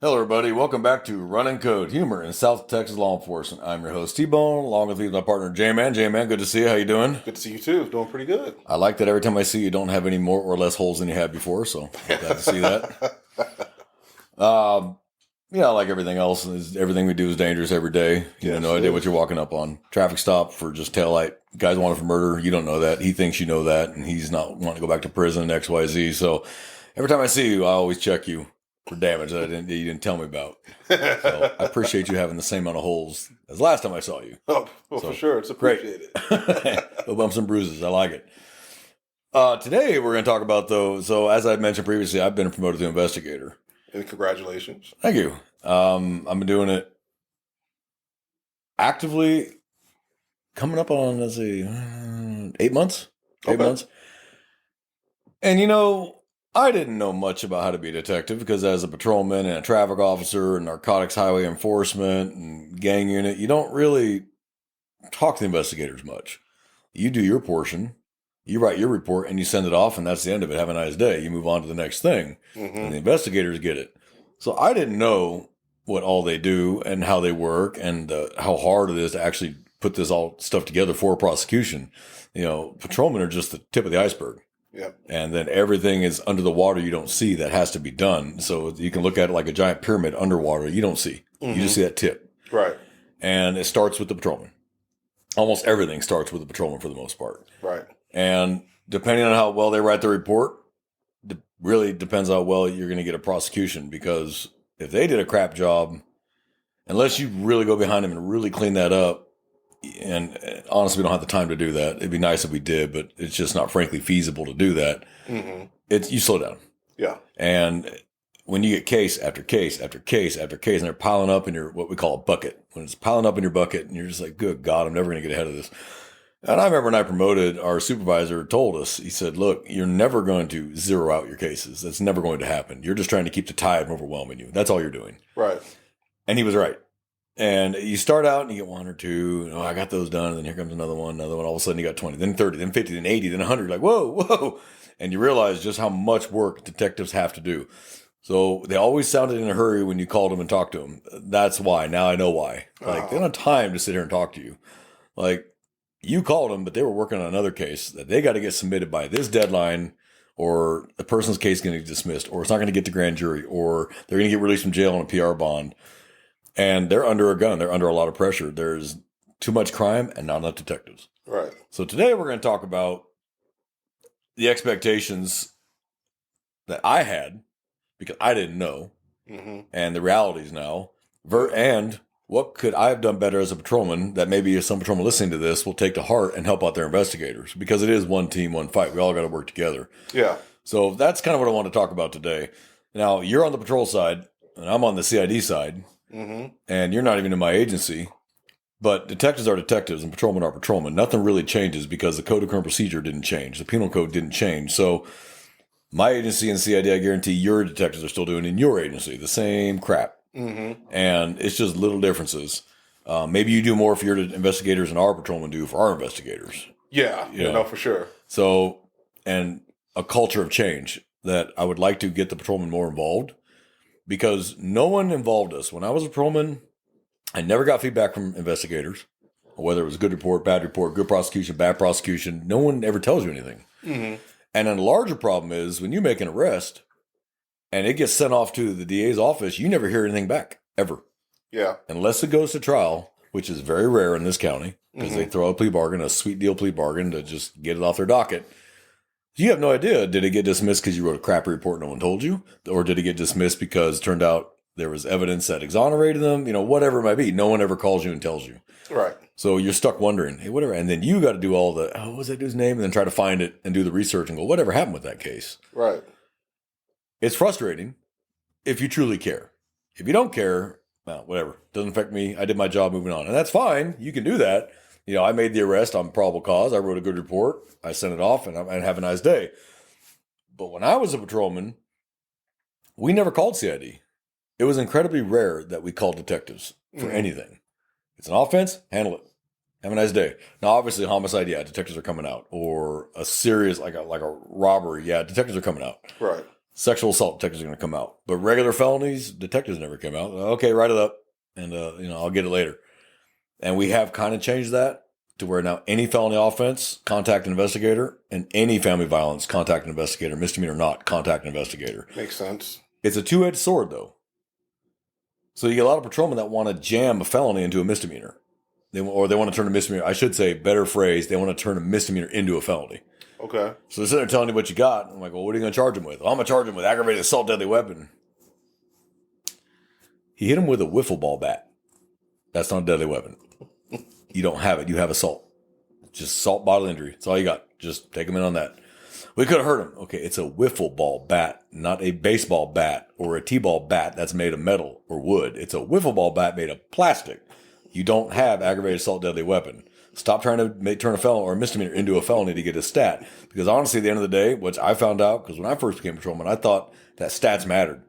Hello, everybody. Welcome back to Run and Code Humor in South Texas Law Enforcement. I'm your host, T-Bone, along with my partner, J-Man. J-Man, good to see you. How you doing? Good to see you too. Doing pretty good. I like that every time I see you, don't have any more or less holes than you had before, so glad to see that. Like everything else, everything we do is dangerous every day. You have no idea what you're walking up on. Traffic stop for just taillight. Guy's wanted for murder. You don't know that. He thinks you know that, and he's not wanting to go back to prison, XYZ. So every time I see you, I always check you for damage that you didn't tell me about. So I appreciate you having the same amount of holes as last time I saw you. Oh, well, so, for sure. It's appreciated. No bumps and bruises. I like it. Today we're going to talk about, though, so as I mentioned previously, I've been promoted to investigator. And congratulations. Thank you. I've been doing it actively coming up on, let's see, 8 months. 8 months. And, I didn't know much about how to be a detective because as a patrolman and a traffic officer and narcotics highway enforcement and gang unit, you don't really talk to the investigators much. You do your portion, you write your report, and you send it off, and that's the end of it. Have a nice day. You move on to the next thing. Mm-hmm. And the investigators get it. So I didn't know what all they do and how they work and how hard it is to actually put this all stuff together for a prosecution. Patrolmen are just the tip of the iceberg. Yep. And then everything is under the water you don't see that has to be done. So you can look at it like a giant pyramid underwater. You don't see. Mm-hmm. You just see that tip. Right. And it starts with the patrolman. Almost everything starts with the patrolman for the most part. Right. And depending on how well they write the report, really depends on how well you're going to get a prosecution. Because if they did a crap job, unless you really go behind them and really clean that up, and honestly, we don't have the time to do that. It'd be nice if we did, but it's just not frankly feasible to do that. Mm-hmm. You slow down. Yeah. And when you get case after case after case after case, and they're piling up in your, what we call a bucket, when it's piling up in your bucket and you're just like, good God, I'm never going to get ahead of this. And I remember when I promoted, our supervisor told us, he said, look, you're never going to zero out your cases. That's never going to happen. You're just trying to keep the tide from overwhelming you. That's all you're doing. Right. And he was right. And you start out and you get one or two. I got those done. And then here comes another one. All of a sudden you got 20, then 30, then 50, then 80, then 100. Like, whoa. And you realize just how much work detectives have to do. So they always sounded in a hurry when you called them and talked to them. That's why. Now I know why. Like, they don't have time to sit here and talk to you. Like, you called them, but they were working on another case that they got to get submitted by this deadline, or the person's case is going to get dismissed, or it's not going to get to grand jury, or they're going to get released from jail on a PR bond. And they're under a gun. They're under a lot of pressure. There's too much crime and not enough detectives. Right. So today we're going to talk about the expectations that I had because I didn't know, mm-hmm. and the realities now, and what could I have done better as a patrolman that maybe some patrolman listening to this will take to heart and help out their investigators, because it is one team, one fight. We all got to work together. Yeah. So that's kind of what I want to talk about today. Now, you're on the patrol side, and I'm on the CID side. Mm-hmm. And you're not even in my agency, but detectives are detectives and patrolmen are patrolmen. Nothing really changes because the code of criminal procedure didn't change. The penal code didn't change. So my agency and CID, I guarantee your detectives are still doing in your agency the same crap. Mm-hmm. And it's just little differences. Maybe you do more for your investigators than our patrolmen do for our investigators. Yeah, no, for sure. So, and a culture of change that I would like to get the patrolmen more involved. Because no one involved us. When I was a patrolman, I never got feedback from investigators, whether it was a good report, good prosecution, bad prosecution. No one ever tells you anything. Mm-hmm. And then a larger problem is when you make an arrest and it gets sent off to the DA's office, you never hear anything back, ever. Yeah. Unless it goes to trial, which is very rare in this county, because they throw a plea bargain, a sweet deal plea bargain to just get it off their docket. You have no idea. Did it get dismissed because you wrote a crappy report no one told you? Or did it get dismissed because it turned out there was evidence that exonerated them? Whatever it might be. No one ever calls you and tells you. Right. So you're stuck wondering, hey, whatever. And then you got to do all the, what was that dude's name? And then try to find it and do the research and go, whatever happened with that case? Right. It's frustrating if you truly care. If you don't care, well, whatever. Doesn't affect me. I did my job, moving on. And that's fine. You can do that. I made the arrest on probable cause. I wrote a good report. I sent it off and have a nice day. But when I was a patrolman, we never called CID. It was incredibly rare that we called detectives for anything. It's an offense, handle it. Have a nice day. Now, obviously, homicide, yeah, detectives are coming out. Or a serious, like a robbery, yeah, detectives are coming out. Right. Sexual assault detectives are going to come out, but regular felonies, detectives never come out. Okay, write it up, and I'll get it later. And we have kind of changed that to where now any felony offense, contact an investigator, and any family violence, contact an investigator, misdemeanor or not, contact an investigator. Makes sense. It's a two-edged sword, though. So you get a lot of patrolmen that want to jam a felony into a misdemeanor. They want to turn a misdemeanor, I should say, better phrase, they want to turn a misdemeanor into a felony. Okay. So they're sitting there telling you what you got. I'm like, well, what are you going to charge him with? Well, I'm going to charge him with aggravated assault deadly weapon. He hit him with a wiffle ball bat. That's not a deadly weapon. You don't have it. You have assault. Just assault bodily injury. That's all you got. Just take him in on that. We could have hurt him. Okay, it's a wiffle ball bat, not a baseball bat or a t-ball bat that's made of metal or wood. It's a wiffle ball bat made of plastic. You don't have aggravated assault deadly weapon. Stop trying to turn a felon or a misdemeanor into a felony to get a stat. Because honestly, at the end of the day, which I found out, because when I first became a patrolman, I thought that stats mattered.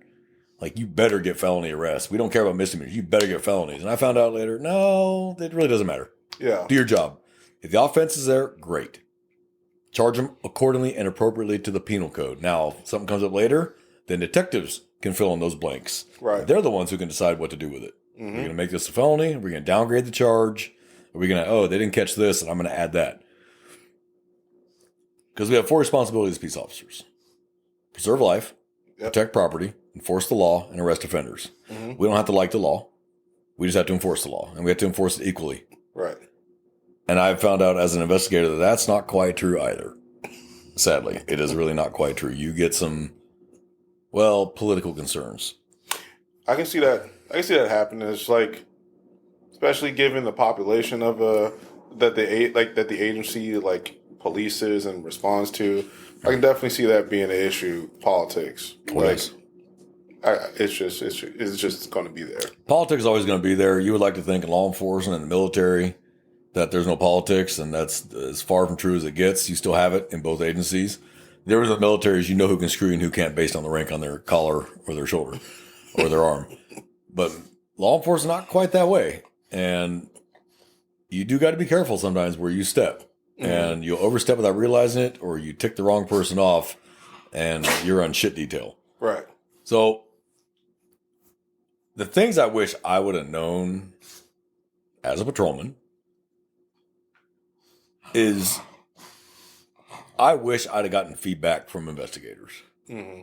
Like, you better get felony arrests. We don't care about misdemeanors. You better get felonies. And I found out later, no, it really doesn't matter. Yeah. Do your job. If the offense is there, great. Charge them accordingly and appropriately to the penal code. Now, if something comes up later, then detectives can fill in those blanks. Right. They're the ones who can decide what to do with it. Mm-hmm. We're going to make this a felony. We're going to downgrade the charge. Are we going to, they didn't catch this, and I'm going to add that. Because we have four responsibilities as peace officers. Preserve life, protect property, enforce the law, and arrest offenders. Mm-hmm. We don't have to like the law. We just have to enforce the law, and we have to enforce it equally. Right. And I've found out as an investigator that that's not quite true either. Sadly, it is really not quite true. You get some, political concerns. I can see that. I can see that happening. It's like, especially given the population of that the agency polices and responds to. I can definitely see that being an issue. Politics. It's just going to be there. Politics is always going to be there. You would like to think in law enforcement and the military that there's no politics, and that's as far from true as it gets. You still have it in both agencies. There is the military, you know who can screw you and who can't based on the rank on their collar or their shoulder or their arm. But law enforcement not quite that way. And you do got to be careful sometimes where you step. Mm-hmm. And you'll overstep without realizing it, or you tick the wrong person off and you're on shit detail. Right. So the things I wish I would have known as a patrolman is I wish I'd have gotten feedback from investigators. Mm-hmm.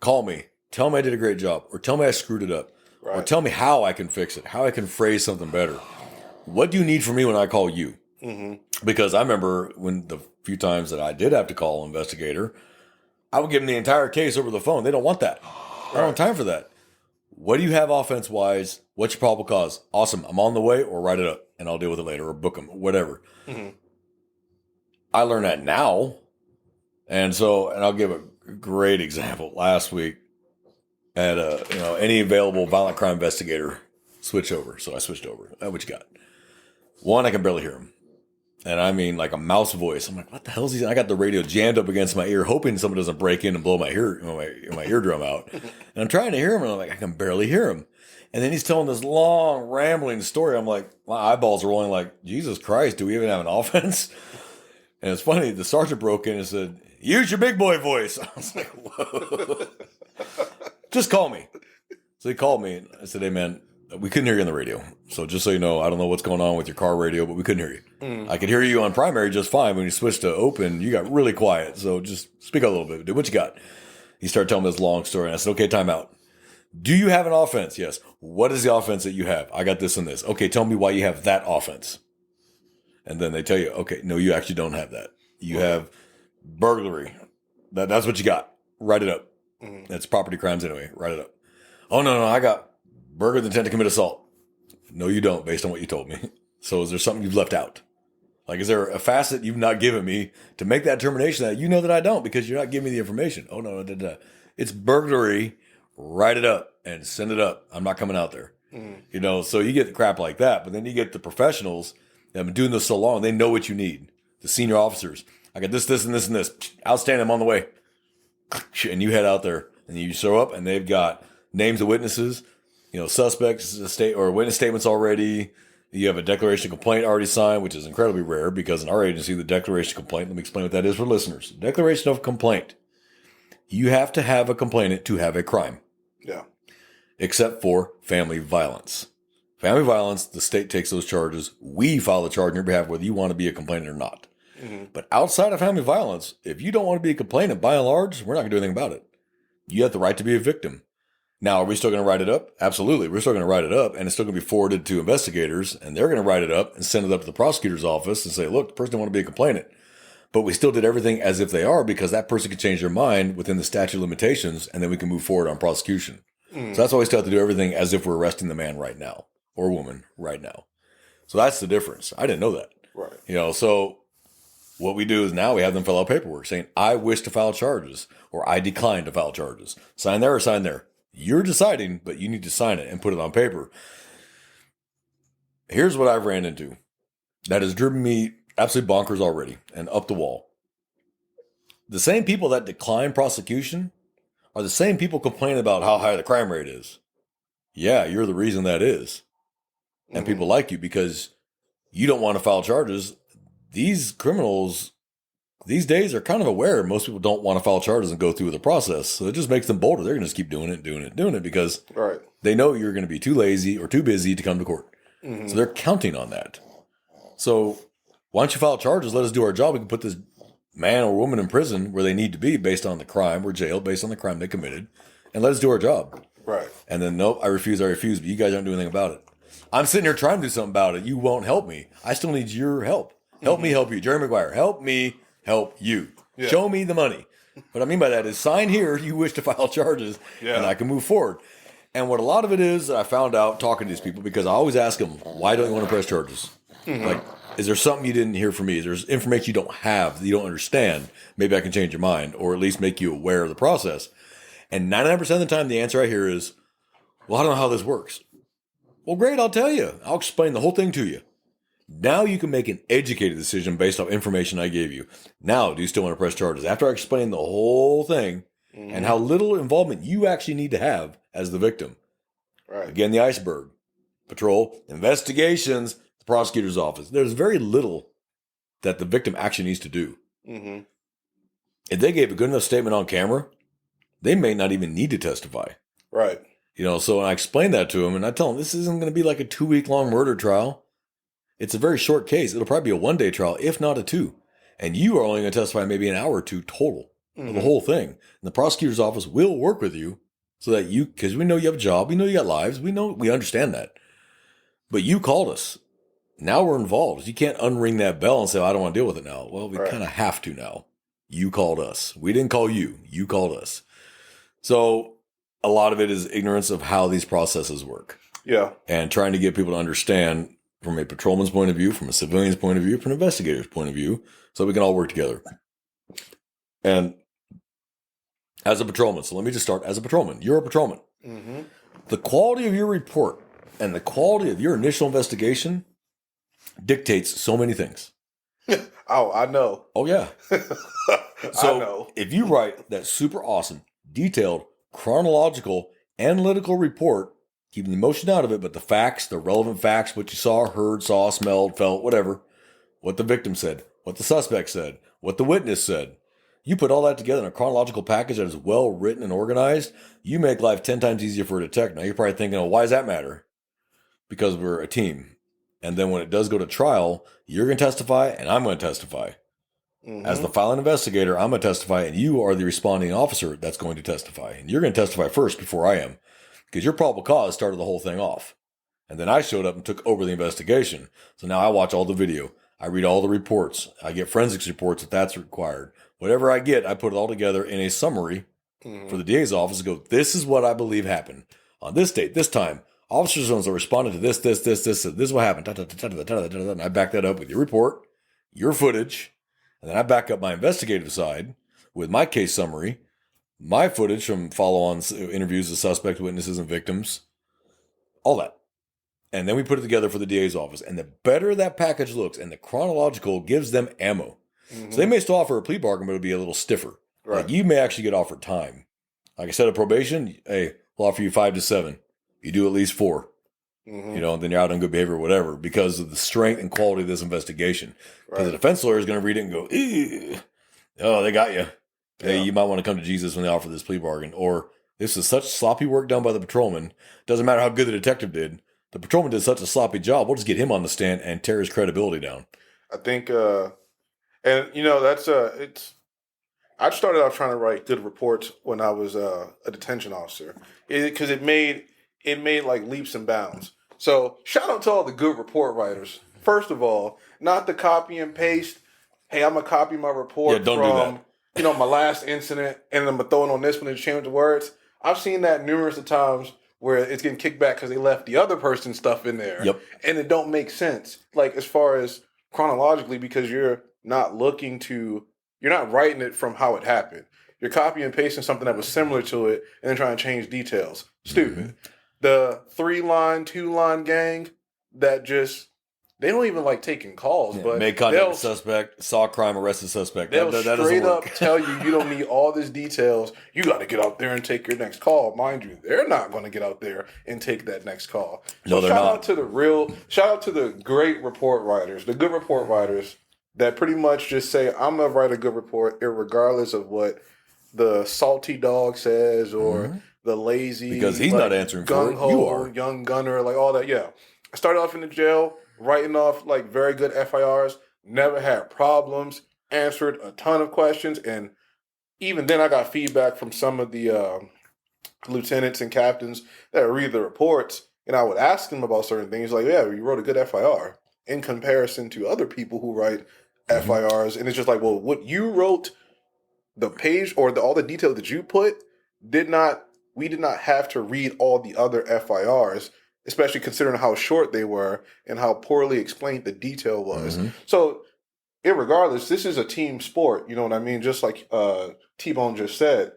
Call me. Tell me I did a great job. Or tell me I screwed it up. Right. Or tell me how I can fix it. How I can phrase something better. What do you need from me when I call you? Mm-hmm. Because I remember when the few times that I did have to call an investigator, I would give them the entire case over the phone. They don't want that. I don't have time for that. What do you have offense-wise? What's your probable cause? Awesome. I'm on the way, or write it up, and I'll deal with it later, or book them, whatever. Mm-hmm. I learned that now. And I'll give a great example. Last week, I had any available violent crime investigator switch over. So I switched over. What you got? One, I can barely hear him. And I mean, like a mouse voice. I'm like, what the hell is he? I got the radio jammed up against my ear, hoping someone doesn't break in and blow my eardrum out. And I'm trying to hear him, and I'm like, I can barely hear him. And then he's telling this long, rambling story. I'm like, my eyeballs are rolling like, Jesus Christ, do we even have an offense? And it's funny, the sergeant broke in and said, use your big boy voice. I was like, whoa. Just call me. So he called me, and I said, hey, man, we couldn't hear you on the radio. So just so you know, I don't know what's going on with your car radio, but we couldn't hear you. Mm. I could hear you on primary just fine. When you switched to open, you got really quiet. So just speak out a little bit. Dude, what you got? He started telling me this long story, and I said, okay, time out. Do you have an offense? Yes. What is the offense that you have? I got this and this. Okay, tell me why you have that offense. And then they tell you, okay, no, you actually don't have that. You have burglary. That's what you got. Write it up. Mm-hmm. That's property crimes anyway. Write it up. Oh, no, I got burglary with intent to commit assault. No, you don't, based on what you told me. So is there something you've left out? Like, is there a facet you've not given me to make that determination that you know that I don't because you're not giving me the information? Oh, no. It's burglary. Write it up and send it up. I'm not coming out there. Mm-hmm. So you get the crap like that, but then you get the professionals that have been doing this so long. They know what you need. The senior officers. I got this, and this, and this. Outstanding. I'm on the way. And you head out there and you show up and they've got names of witnesses, suspects, or witness statements already. You have a declaration of complaint already signed, which is incredibly rare because in our agency, the declaration of complaint, let me explain what that is for listeners. Declaration of complaint You have to have a complainant to have a crime, Yeah. except for family violence. Family violence, the state takes those charges. We file a charge on your behalf whether you want to be a complainant or not. Mm-hmm. But outside of family violence, if you don't want to be a complainant, by and large, we're not going to do anything about it. You have the right to be a victim. Now, are we still going to write it up? Absolutely. We're still going to write it up, and it's still going to be forwarded to investigators, and they're going to write it up and send it up to the prosecutor's office and say, look, the person didn't want to be a complainant. But we still did everything as if they are, because that person could change their mind within the statute of limitations, and then we can move forward on prosecution. So that's why we still have to do everything as if we're arresting the man right now or woman right now. So that's the difference. I didn't know that. Right. So what we do is now we have them fill out paperwork saying, I wish to file charges, or I decline to file charges. Sign there or sign there. You're deciding, but you need to sign it and put it on paper. Here's what I've ran into that has driven me absolutely bonkers already and up the wall. The same people that decline prosecution are the same people complaining about how high the crime rate is. Yeah, you're the reason that is. And people like you because you don't want to file charges. These criminals these days are kind of aware most people don't want to file charges and go through the process. So it just makes them bolder. They're going to just keep doing it because Right. they know you're going to be too lazy or too busy to come to court. So they're counting on that. So why don't you file charges? Let us do our job. We can put this man or woman in prison where they need to be based on the crime, or jailed based on the crime they committed, and let us do our job. Right. And then, nope, I refuse, but you guys aren't doing anything about it. I'm sitting here trying to do something about it. You won't help me. I still need your help. Help me help you. Jerry Maguire, help me help you. Yeah. Show me the money. What I mean by that is sign here, you wish to file charges, and I can move forward. And what a lot of it is, I found out talking to these people, because I always ask them, why don't you want to press charges? Like, is there something you didn't hear from me? Is there information you don't have that you don't understand? Maybe I can change your mind, or at least make you aware of the process. And 99% of the time, the answer I hear is, well, I don't know how this works. Well, great, I'll tell you. I'll explain the whole thing to you. Now you can make an educated decision based off information I gave you. Now, do you still want to press charges? After I explain the whole thing and how little involvement you actually need to have as the victim. Right. Again, the iceberg. Patrol, investigations, the prosecutor's office. There's very little that the victim actually needs to do. If they gave a good enough statement on camera, they may not even need to testify. Right. So when I explain that to them, and I tell them, this isn't going to be like a 2-week-long murder trial. It's a very short case. It'll probably be a 1-day trial, if not a 2. And you are only going to testify maybe an hour or 2 total of the whole thing. And the prosecutor's office will work with you so that because we know you have a job, we know you got lives, we understand that. But you called us. Now we're involved. You can't unring that bell and say, I don't want to deal with it now. Well, we kind of have to now. You called us. We didn't call you. You called us. So a lot of it is ignorance of how these processes work. Yeah. And trying to get people to understand from a patrolman's point of view, from a civilian's point of view, from an investigator's point of view, so we can all work together. And as a patrolman, so let me just start as a patrolman. You're a patrolman. The quality of your report and the quality of your initial investigation dictates so many things. Oh, I know. Oh, yeah. I know. If you write that super awesome, detailed, chronological, analytical report, keeping the emotion out of it, but the facts, the relevant facts, what you saw, heard, saw, smelled, felt, whatever, what the victim said, what the suspect said, what the witness said, you put all that together in a chronological package that is well written and organized, you make life 10 times easier for a detective. Now, you're probably thinking, oh, why does that matter? Because we're a team. And then when it does go to trial, you're going to testify and I'm going to testify. As the filing investigator, I'm going to testify, and you are the responding officer that's going to testify. And you're going to testify first before I am, because your probable cause started the whole thing off. And then I showed up and took over the investigation. So now I watch all the video. I read all the reports. I get forensics reports if that's required. Whatever I get, I put it all together in a summary for the DA's office to go, this is what I believe happened. On this date, this time, officers are responded to this is what happened. And I back that up with your report, your footage, and then I back up my investigative side with my case summary, my footage from follow-on interviews of suspect witnesses and victims, all that. And then we put it together for the DA's office. And the better that package looks, and the chronological gives them ammo. So they may still offer a plea bargain, but it'll be a little stiffer. Right. Like, you may actually get offered time. Like I said, at probation, hey, we'll offer you 5 to 7. You do at least 4. Then you're out on good behavior or whatever, because of the strength and quality of this investigation. Because the defense lawyer is going to read it and go, ew, oh, they got you. Hey, you might want to come to Jesus when they offer this plea bargain. Or this is such sloppy work done by the patrolman. Doesn't matter how good the detective did. The patrolman did such a sloppy job. We'll just get him on the stand and tear his credibility down. I think, and that's it's. I started out trying to write good reports when I was a detention officer because it made like leaps and bounds. So shout out to all the good report writers. First of all, not the copy and paste. Hey, I'm gonna copy my report don't from do that. My last incident, and I'm gonna throw it on this one and change the words. I've seen that numerous of times where it's getting kicked back because they left the other person's stuff in there, and it don't make sense. Like as far as chronologically, because you're not writing it from how it happened. You're copying and pasting something that was similar to it, and then trying to change details. Stupid. Mm-hmm. The 3-line, 2-line gang that just. They don't even like taking calls, but made contact with suspect, saw crime, arrested suspect. They'll straight up tell you don't need all these details. You got to get out there and take your next call. Mind you, they're not going to get out there and take that next call. So no, they're not. Shout out to the great report writers, the good report writers that pretty much just say, I'm going to write a good report regardless of what the salty dog says or the lazy. Because he's not answering for it. You are. Young gunner, like all that. Yeah. I started off in the jail. Writing off like very good FIRs, never had problems, answered a ton of questions, and even then I got feedback from some of the lieutenants and captains that read the reports, and I would ask them about certain things like, yeah, you wrote a good FIR in comparison to other people who write FIRs, and it's just like, well, what you wrote, the page or all the detail that you put, we did not have to read all the other FIRs, especially considering how short they were and how poorly explained the detail was. Mm-hmm. So, irregardless, this is a team sport. You know what I mean? Just like T-Bone just said,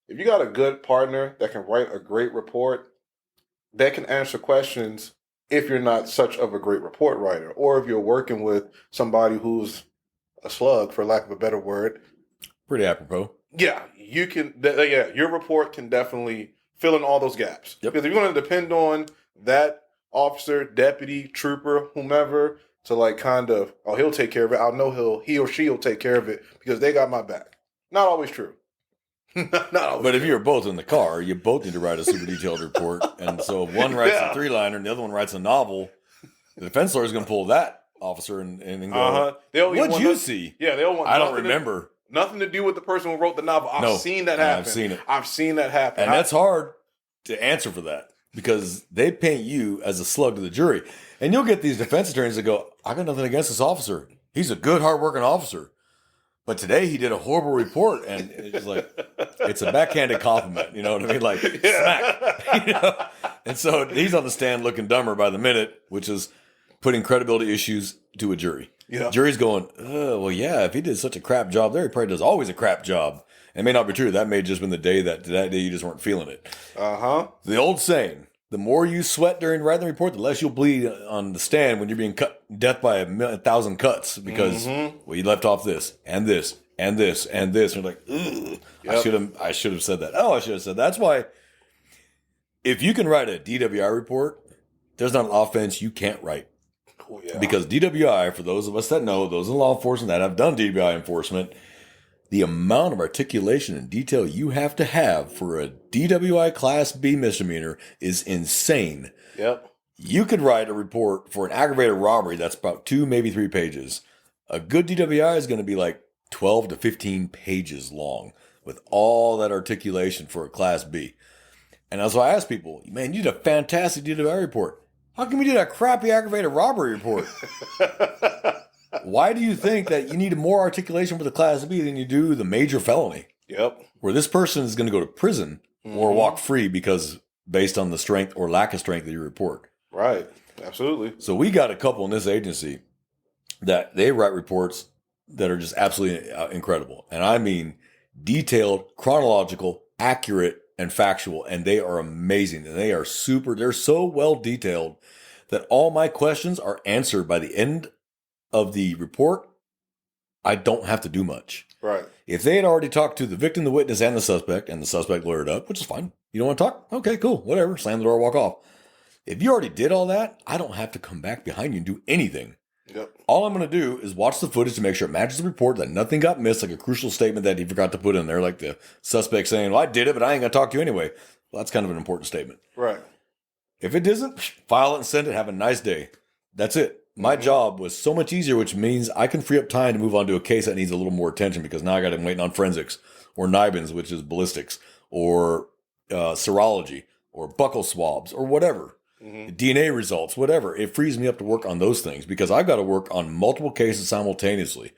if you got a good partner that can write a great report, that can answer questions if you're not such of a great report writer, or if you're working with somebody who's a slug, for lack of a better word. Pretty apropos. Yeah, you can. Your report can definitely fill in all those gaps. Yep. Because if you're going to depend on that officer, deputy, trooper, whomever, to like kind of, he'll take care of it. I'll know he or she will take care of it because they got my back. Not always true. Not always. But if you're both in the car, you both need to write a super detailed report. And so if one writes a 3-liner and the other one writes a novel, the defense lawyer is going to pull that officer and go, what'd you see? Yeah, they'll want. I don't remember. Nothing to do with the person who wrote the novel. I've seen that happen. I've seen it. I've seen that happen. And that's hard to answer for that. Because they paint you as a slug to the jury. And you'll get these defense attorneys that go, I got nothing against this officer. He's a good, hardworking officer. But today he did a horrible report. And it's like, it's a backhanded compliment. You know what I mean? Like, smack. And so he's on the stand looking dumber by the minute, which is putting credibility issues to a jury. Yeah. Jury's going, well, yeah, if he did such a crap job there, he probably does always a crap job. It may not be true. That may have just been the day that day you just weren't feeling it. The old saying, the more you sweat during writing the report, the less you'll bleed on the stand when you're being cut death by 1,000 cuts because well, you left off this and this and this and this. And you're like, ugh, yep. I should have said that. I should have said that. That's why if you can write a DWI report, there's not an offense you can't write. Oh, yeah. Because DWI, for those of us that know, those in law enforcement that have done DWI enforcement, the amount of articulation and detail you have to have for a DWI Class B misdemeanor is insane. Yep. You could write a report for an aggravated robbery that's about 2, maybe 3 pages. A good DWI is going to be like 12 to 15 pages long with all that articulation for a Class B. And that's why I ask people, man, you did a fantastic DWI report. How come you did a crappy aggravated robbery report? Why do you think that you need more articulation for the Class B than you do the major felony? Yep. Where this person is going to go to prison or walk free because based on the strength or lack of strength of your report. Right. Absolutely. So we got a couple in this agency that they write reports that are just absolutely incredible. And I mean detailed, chronological, accurate, and factual. And they are amazing. And they're so well detailed that all my questions are answered by the end of the report. I don't have to do much. Right. If they had already talked to the victim, the witness, and the suspect lawyered up, which is fine. You don't want to talk? Okay, cool. Whatever. Slam the door, walk off. If you already did all that, I don't have to come back behind you and do anything. Yep. All I'm going to do is watch the footage to make sure it matches the report, that nothing got missed, like a crucial statement that he forgot to put in there, like the suspect saying, well, I did it, but I ain't going to talk to you anyway. Well, that's kind of an important statement. Right. If it doesn't, file it and send it. Have a nice day. That's it. My job was so much easier, which means I can free up time to move on to a case that needs a little more attention, because now I got him waiting on forensics or NIBINs, which is ballistics, or serology or buccal swabs or whatever. DNA results, whatever. It frees me up to work on those things because I've got to work on multiple cases simultaneously.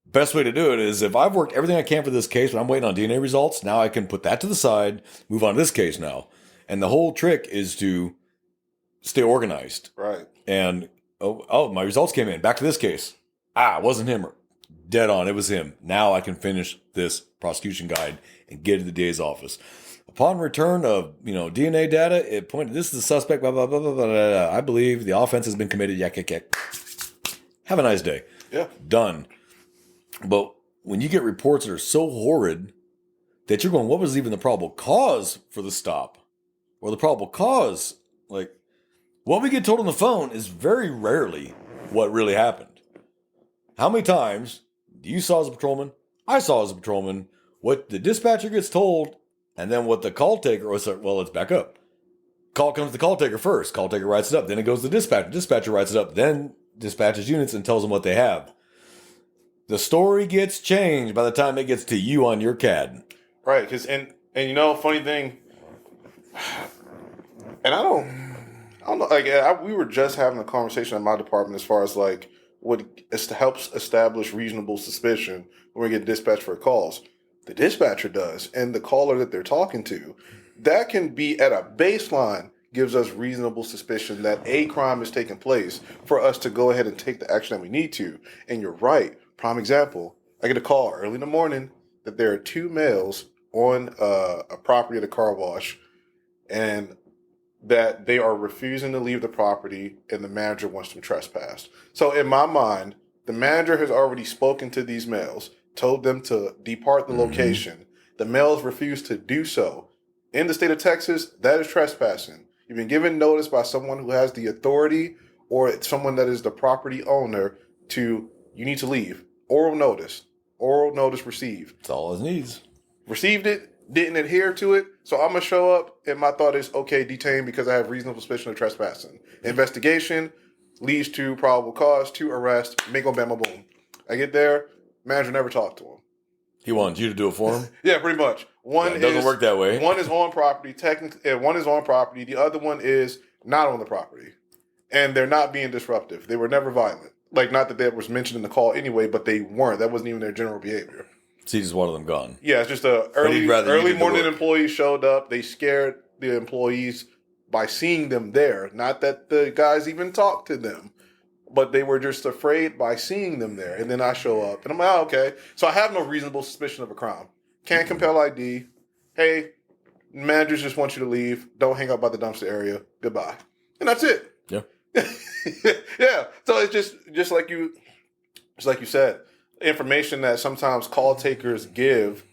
Best way to do it is if I've worked everything I can for this case, but I'm waiting on DNA results, now I can put that to the side, move on to this case now. And the whole trick is to stay organized. Right. And, oh, my results came in. Back to this case. It wasn't him. Dead on. It was him. Now I can finish this prosecution guide and get to the DA's office. Upon return of, DNA data, it pointed, this is the suspect, blah, blah, blah, blah, blah, blah. I believe the offense has been committed. Yak, yak, yak. Have a nice day. Yeah. Done. But when you get reports that are so horrid that you're going, what was even the probable cause for the stop? Or the probable cause, like, what we get told on the phone is very rarely what really happened. How many times you saw as a patrolman, I saw as a patrolman, what the dispatcher gets told, and then what the call taker was, well, let's back up. Call comes to the call taker first. Call taker writes it up. Then it goes to the dispatcher. Dispatcher writes it up. Then dispatches units and tells them what they have. The story gets changed by the time it gets to you on your CAD. Right. Because and funny thing, and I don't know. Like we were just having a conversation in my department as far as like what helps establish reasonable suspicion when we get dispatched for calls. The dispatcher does, and the caller that they're talking to, that can be at a baseline, gives us reasonable suspicion that a crime is taking place for us to go ahead and take the action that we need to. And you're right. Prime example, I get a call early in the morning that there are two males on a property at a car wash, and that they are refusing to leave the property, and the manager wants them trespassed. So in my mind, the manager has already spoken to these males, told them to depart the location. The males refused to do so. In the state of Texas, that is trespassing. You've been given notice by someone who has the authority or someone that is the property owner to, you need to leave. Oral notice received. That's all it needs. Received it, didn't adhere to it, so I'm going to show up, and my thought is, okay, detained because I have reasonable suspicion of trespassing. Investigation leads to probable cause, to arrest, bingo, bama, boom. I get there, manager never talked to him. He wanted you to do it for him? Yeah, pretty much. It doesn't work that way. One is on property, technically, one is on property, the other one is not on the property. And they're not being disruptive. They were never violent. Like, not that that was mentioned in the call anyway, but they weren't. That wasn't even their general behavior. So he just wanted them gone. Yeah, it's just a early morning employee showed up. They scared the employees by seeing them there. Not that the guys even talked to them, but they were just afraid by seeing them there. And then I show up, and I'm like, oh, okay. So I have no reasonable suspicion of a crime. Can't compel ID. Hey, managers just want you to leave. Don't hang out by the dumpster area. Goodbye. And that's it. Yeah. Yeah. So it's just like you said, information that sometimes call takers give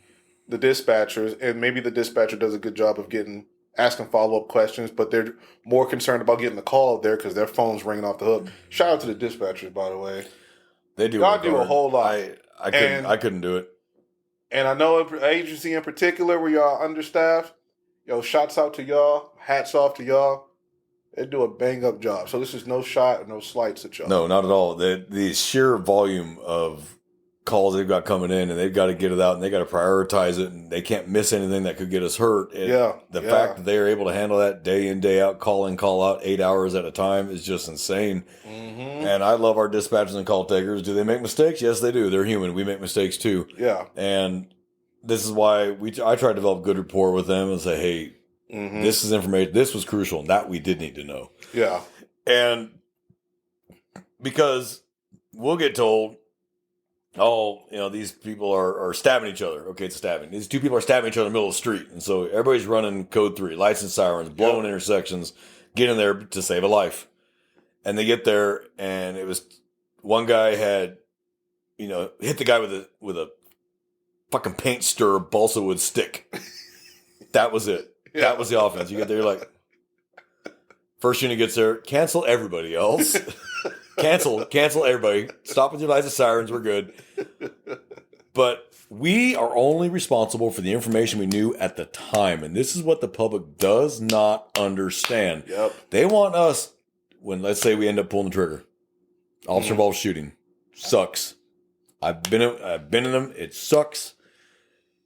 the dispatchers, and maybe the dispatcher does a good job of asking follow-up questions, but they're more concerned about getting the call there because their phone's ringing off the hook. Shout out to the dispatchers, by the way. They do. Y'all do a whole lot. I couldn't do it. And I know an agency in particular where y'all understaffed. Yo, shots out to y'all. Hats off to y'all. They do a bang-up job. So this is no shot or no slights at y'all. No, not at all. The sheer volume of calls they've got coming in, and they've got to get it out, and they got to prioritize it, and they can't miss anything that could get us hurt. The fact that they are able to handle that day in, day out, call in, call out, 8 hours at a time is just insane. Mm-hmm. And I love our dispatchers and call takers. Do they make mistakes? Yes, they do. They're human. We make mistakes too. Yeah. And this is why I try to develop good rapport with them and say, hey, this is information. This was crucial, and that we did need to know. Yeah. And because we'll get told, these people are stabbing each other. Okay, it's a stabbing. These two people are stabbing each other in the middle of the street. And so everybody's running code 3, lights and sirens, blowing intersections, getting there to save a life. And they get there, and it was one guy had, hit the guy with a fucking paint stir balsa wood stick. That was it. Yeah. That was the offense. You get there, you're like, first unit gets there, cancel everybody else. Cancel everybody. Stop with your lights and sirens. We're good. But we are only responsible for the information we knew at the time. And this is what the public does not understand. Yep. They want us, when let's say we end up pulling the trigger, officer involved shooting, sucks. I've been in them. It sucks.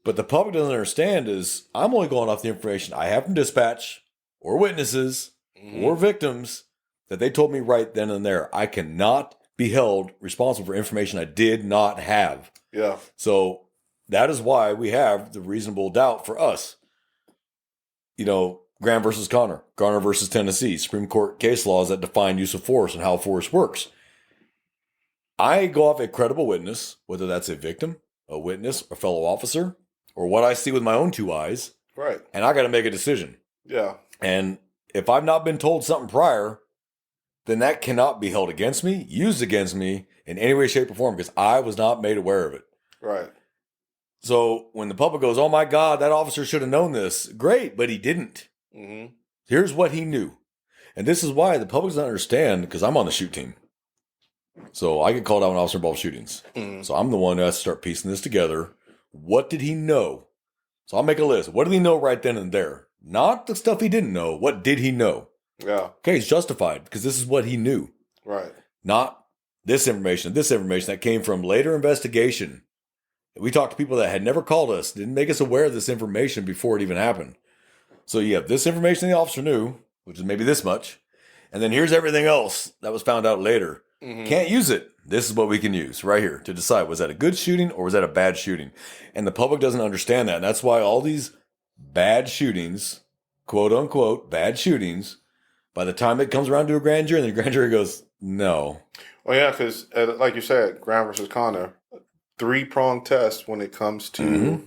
But the public doesn't understand is I'm only going off the information I have from dispatch or witnesses or victims that they told me right then and there. I cannot be held responsible for information I did not have. Yeah. So that is why we have the reasonable doubt for us. You know, Graham versus Connor, Garner versus Tennessee, Supreme Court case laws that define use of force and how force works. I go off a credible witness, whether that's a victim, a witness, a fellow officer, or what I see with my own two eyes. Right. And I got to make a decision. Yeah. And if I've not been told something prior, then that cannot be held against me, used against me in any way, shape, or form because I was not made aware of it. Right. So when the public goes, oh my God, that officer should have known this. Great, but he didn't. Mm-hmm. Here's what he knew. And this is why the public doesn't understand because I'm on the shoot team. So I get called out on officer involved shootings. Mm-hmm. So I'm the one who has to start piecing this together. What did he know? So I'll make a list. What did he know right then and there? Not the stuff he didn't know. What did he know? Yeah. Okay, he's justified because this is what he knew. Right. Not this information that came from later investigation. We talked to people that had never called us, didn't make us aware of this information before it even happened. So you have this information the officer knew, which is maybe this much. And then here's everything else that was found out later. Mm-hmm. Can't use it. This is what we can use right here to decide, was that a good shooting or was that a bad shooting? And the public doesn't understand that. And that's why all these bad shootings, quote unquote, bad shootings, by the time it comes around to a grand jury, and the grand jury goes, no. Well, yeah, because like you said, Graham versus Connor, 3-pronged test when it comes to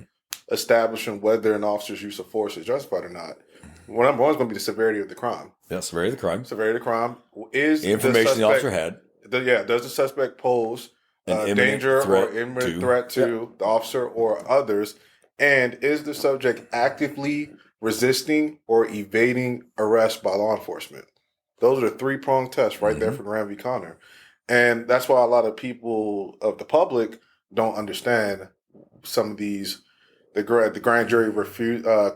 establishing whether an officer's use of force is justified or not. Well, number one is going to be the severity of the crime. Yeah, severity of the crime. Severity of the crime is The information the officer had. Does the suspect pose An danger threat or imminent to- threat to the officer or others? And is the subject actively resisting or evading arrest by law enforcement? Those are the 3-pronged tests right there for Graham v. Connor. And that's why a lot of people of the public don't understand some of these. The grand jury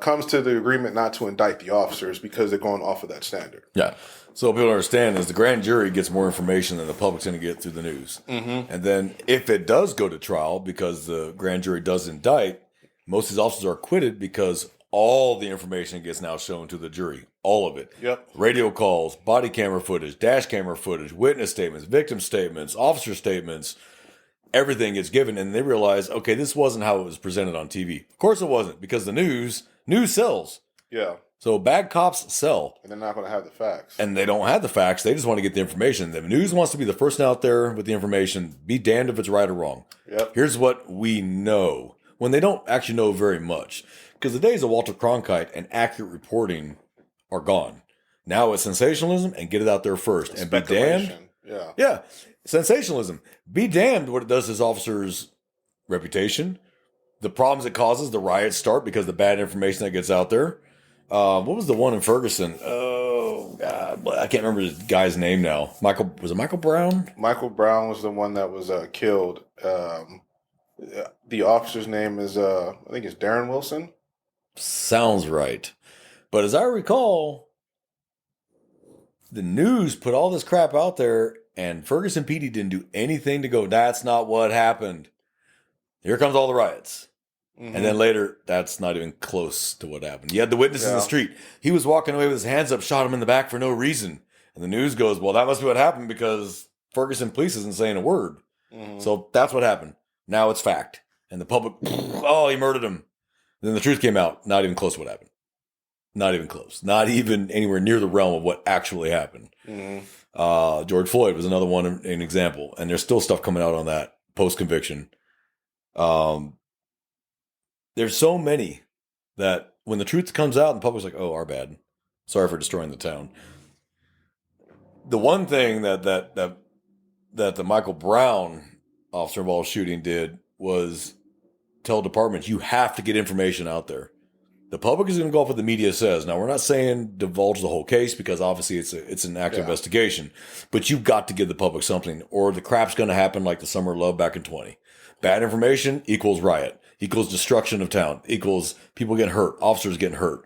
comes to the agreement not to indict the officers because they're going off of that standard. Yeah. So people understand is the grand jury gets more information than the public's going to get through the news. Mm-hmm. And then if it does go to trial because the grand jury does indict, most of these officers are acquitted because all the information gets now shown to the jury. All of it. Yep. Radio calls, body camera footage, dash camera footage, witness statements, victim statements, officer statements. Everything gets given, and they realize, okay, this wasn't how it was presented on TV. Of course it wasn't, because the news sells. Yeah. So bad cops sell. And they're not going to have the facts. And they don't have the facts. They just want to get the information. The news wants to be the first out there with the information. Be damned if it's right or wrong. Yep. Here's what we know. When they don't actually know very much. Because the days of Walter Cronkite and accurate reporting are gone. Now it's sensationalism and get it out there first. And be damned. Yeah. Yeah. Sensationalism. Be damned what it does to this officer's reputation. The problems it causes, the riots start because of the bad information that gets out there. What was the one in Ferguson? Oh, God. I can't remember the guy's name now. Was it Michael Brown? Michael Brown was the one that was killed. The officer's name is, I think it's Darren Wilson. Sounds right. But as I recall, the news put all this crap out there, and Ferguson PD didn't do anything to go, that's not what happened. Here comes all the riots. Mm-hmm. And then later, that's not even close to what happened. You had the witness in the street. He was walking away with his hands up, shot him in the back for no reason. And the news goes, well, that must be what happened because Ferguson police isn't saying a word. Mm-hmm. So that's what happened. Now it's fact. And the public, oh, he murdered him. Then the truth came out. Not even close to what happened. Not even close. Not even anywhere near the realm of what actually happened. Mm-hmm. George Floyd was another one, an example. And there's still stuff coming out on that post-conviction. There's so many that when the truth comes out, the public's like, oh, our bad. Sorry for destroying the town. The one thing that the Michael Brown officer involved shooting did was tell departments, you have to get information out there. The public is going to go off what the media says. Now, we're not saying divulge the whole case because obviously it's an active investigation, but you've got to give the public something or the crap's going to happen like the Summer of Love back in 20. Bad information equals riot, equals destruction of town, equals people getting hurt, officers getting hurt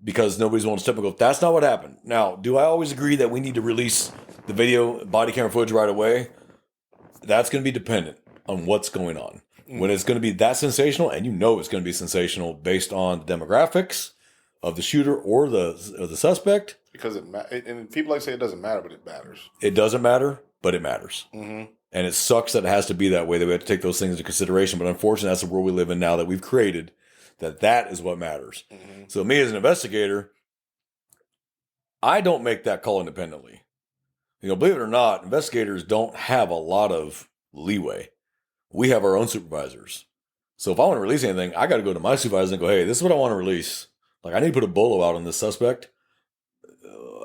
because nobody's willing to step and go, that's not what happened. Now, do I always agree that we need to release the video body camera footage right away? That's going to be dependent on what's going on. When it's going to be that sensational, and you know it's going to be sensational based on the demographics of the shooter or the suspect. Because and people like to say it doesn't matter, but it matters. It doesn't matter, but it matters. Mm-hmm. And it sucks that it has to be that way, that we have to take those things into consideration. But unfortunately, that's the world we live in now that we've created, that is what matters. Mm-hmm. So me as an investigator, I don't make that call independently. Believe it or not, investigators don't have a lot of leeway. We have our own supervisors. So if I want to release anything, I got to go to my supervisor and go, hey, this is what I want to release. Like, I need to put a bolo out on this suspect.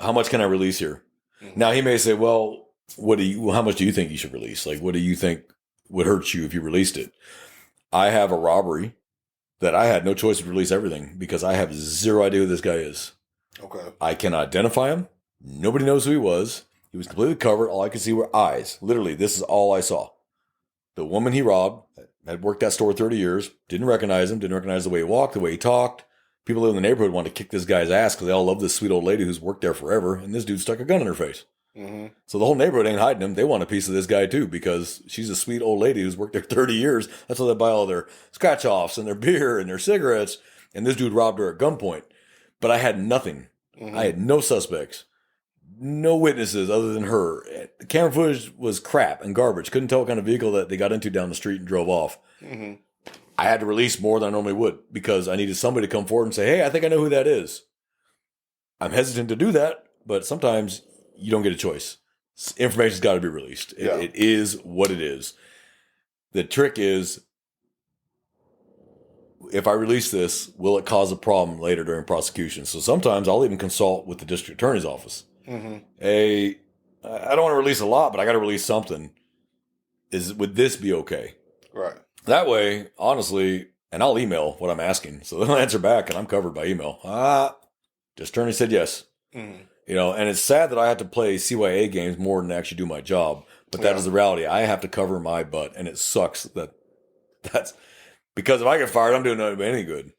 How much can I release here? Mm-hmm. Now, he may say, well, how much do you think you should release? Like, what do you think would hurt you if you released it? I have a robbery that I had no choice to release everything because I have zero idea who this guy is. Okay. I can identify him. Nobody knows who he was. He was completely covered. All I could see were eyes. Literally, this is all I saw. The woman he robbed had worked that store 30 years, didn't recognize him, didn't recognize the way he walked, the way he talked. People who live in the neighborhood wanted to kick this guy's ass because they all love this sweet old lady who's worked there forever, and this dude stuck a gun in her face. Mm-hmm. So the whole neighborhood ain't hiding him. They want a piece of this guy too because she's a sweet old lady who's worked there 30 years. That's why they buy all their scratch-offs and their beer and their cigarettes, and this dude robbed her at gunpoint. But I had nothing. Mm-hmm. I had no suspects. No witnesses other than her. The camera footage was crap and garbage. Couldn't tell what kind of vehicle that they got into down the street and drove off. Mm-hmm. I had to release more than I normally would because I needed somebody to come forward and say, hey, I think I know who that is. I'm hesitant to do that, but sometimes you don't get a choice. Information's got to be released. It is what it is. The trick is, if I release this, will it cause a problem later during prosecution? So sometimes I'll even consult with the district attorney's office. Mm-hmm. Hey, I don't want to release a lot, but I got to release something. Would this be okay? Right. That way, honestly, and I'll email what I'm asking, so they'll answer back, and I'm covered by email. District attorney said yes. Mm-hmm. And it's sad that I have to play CYA games more than actually do my job, but that is the reality. I have to cover my butt, and it sucks that's because if I get fired, I'm doing nothing but any good.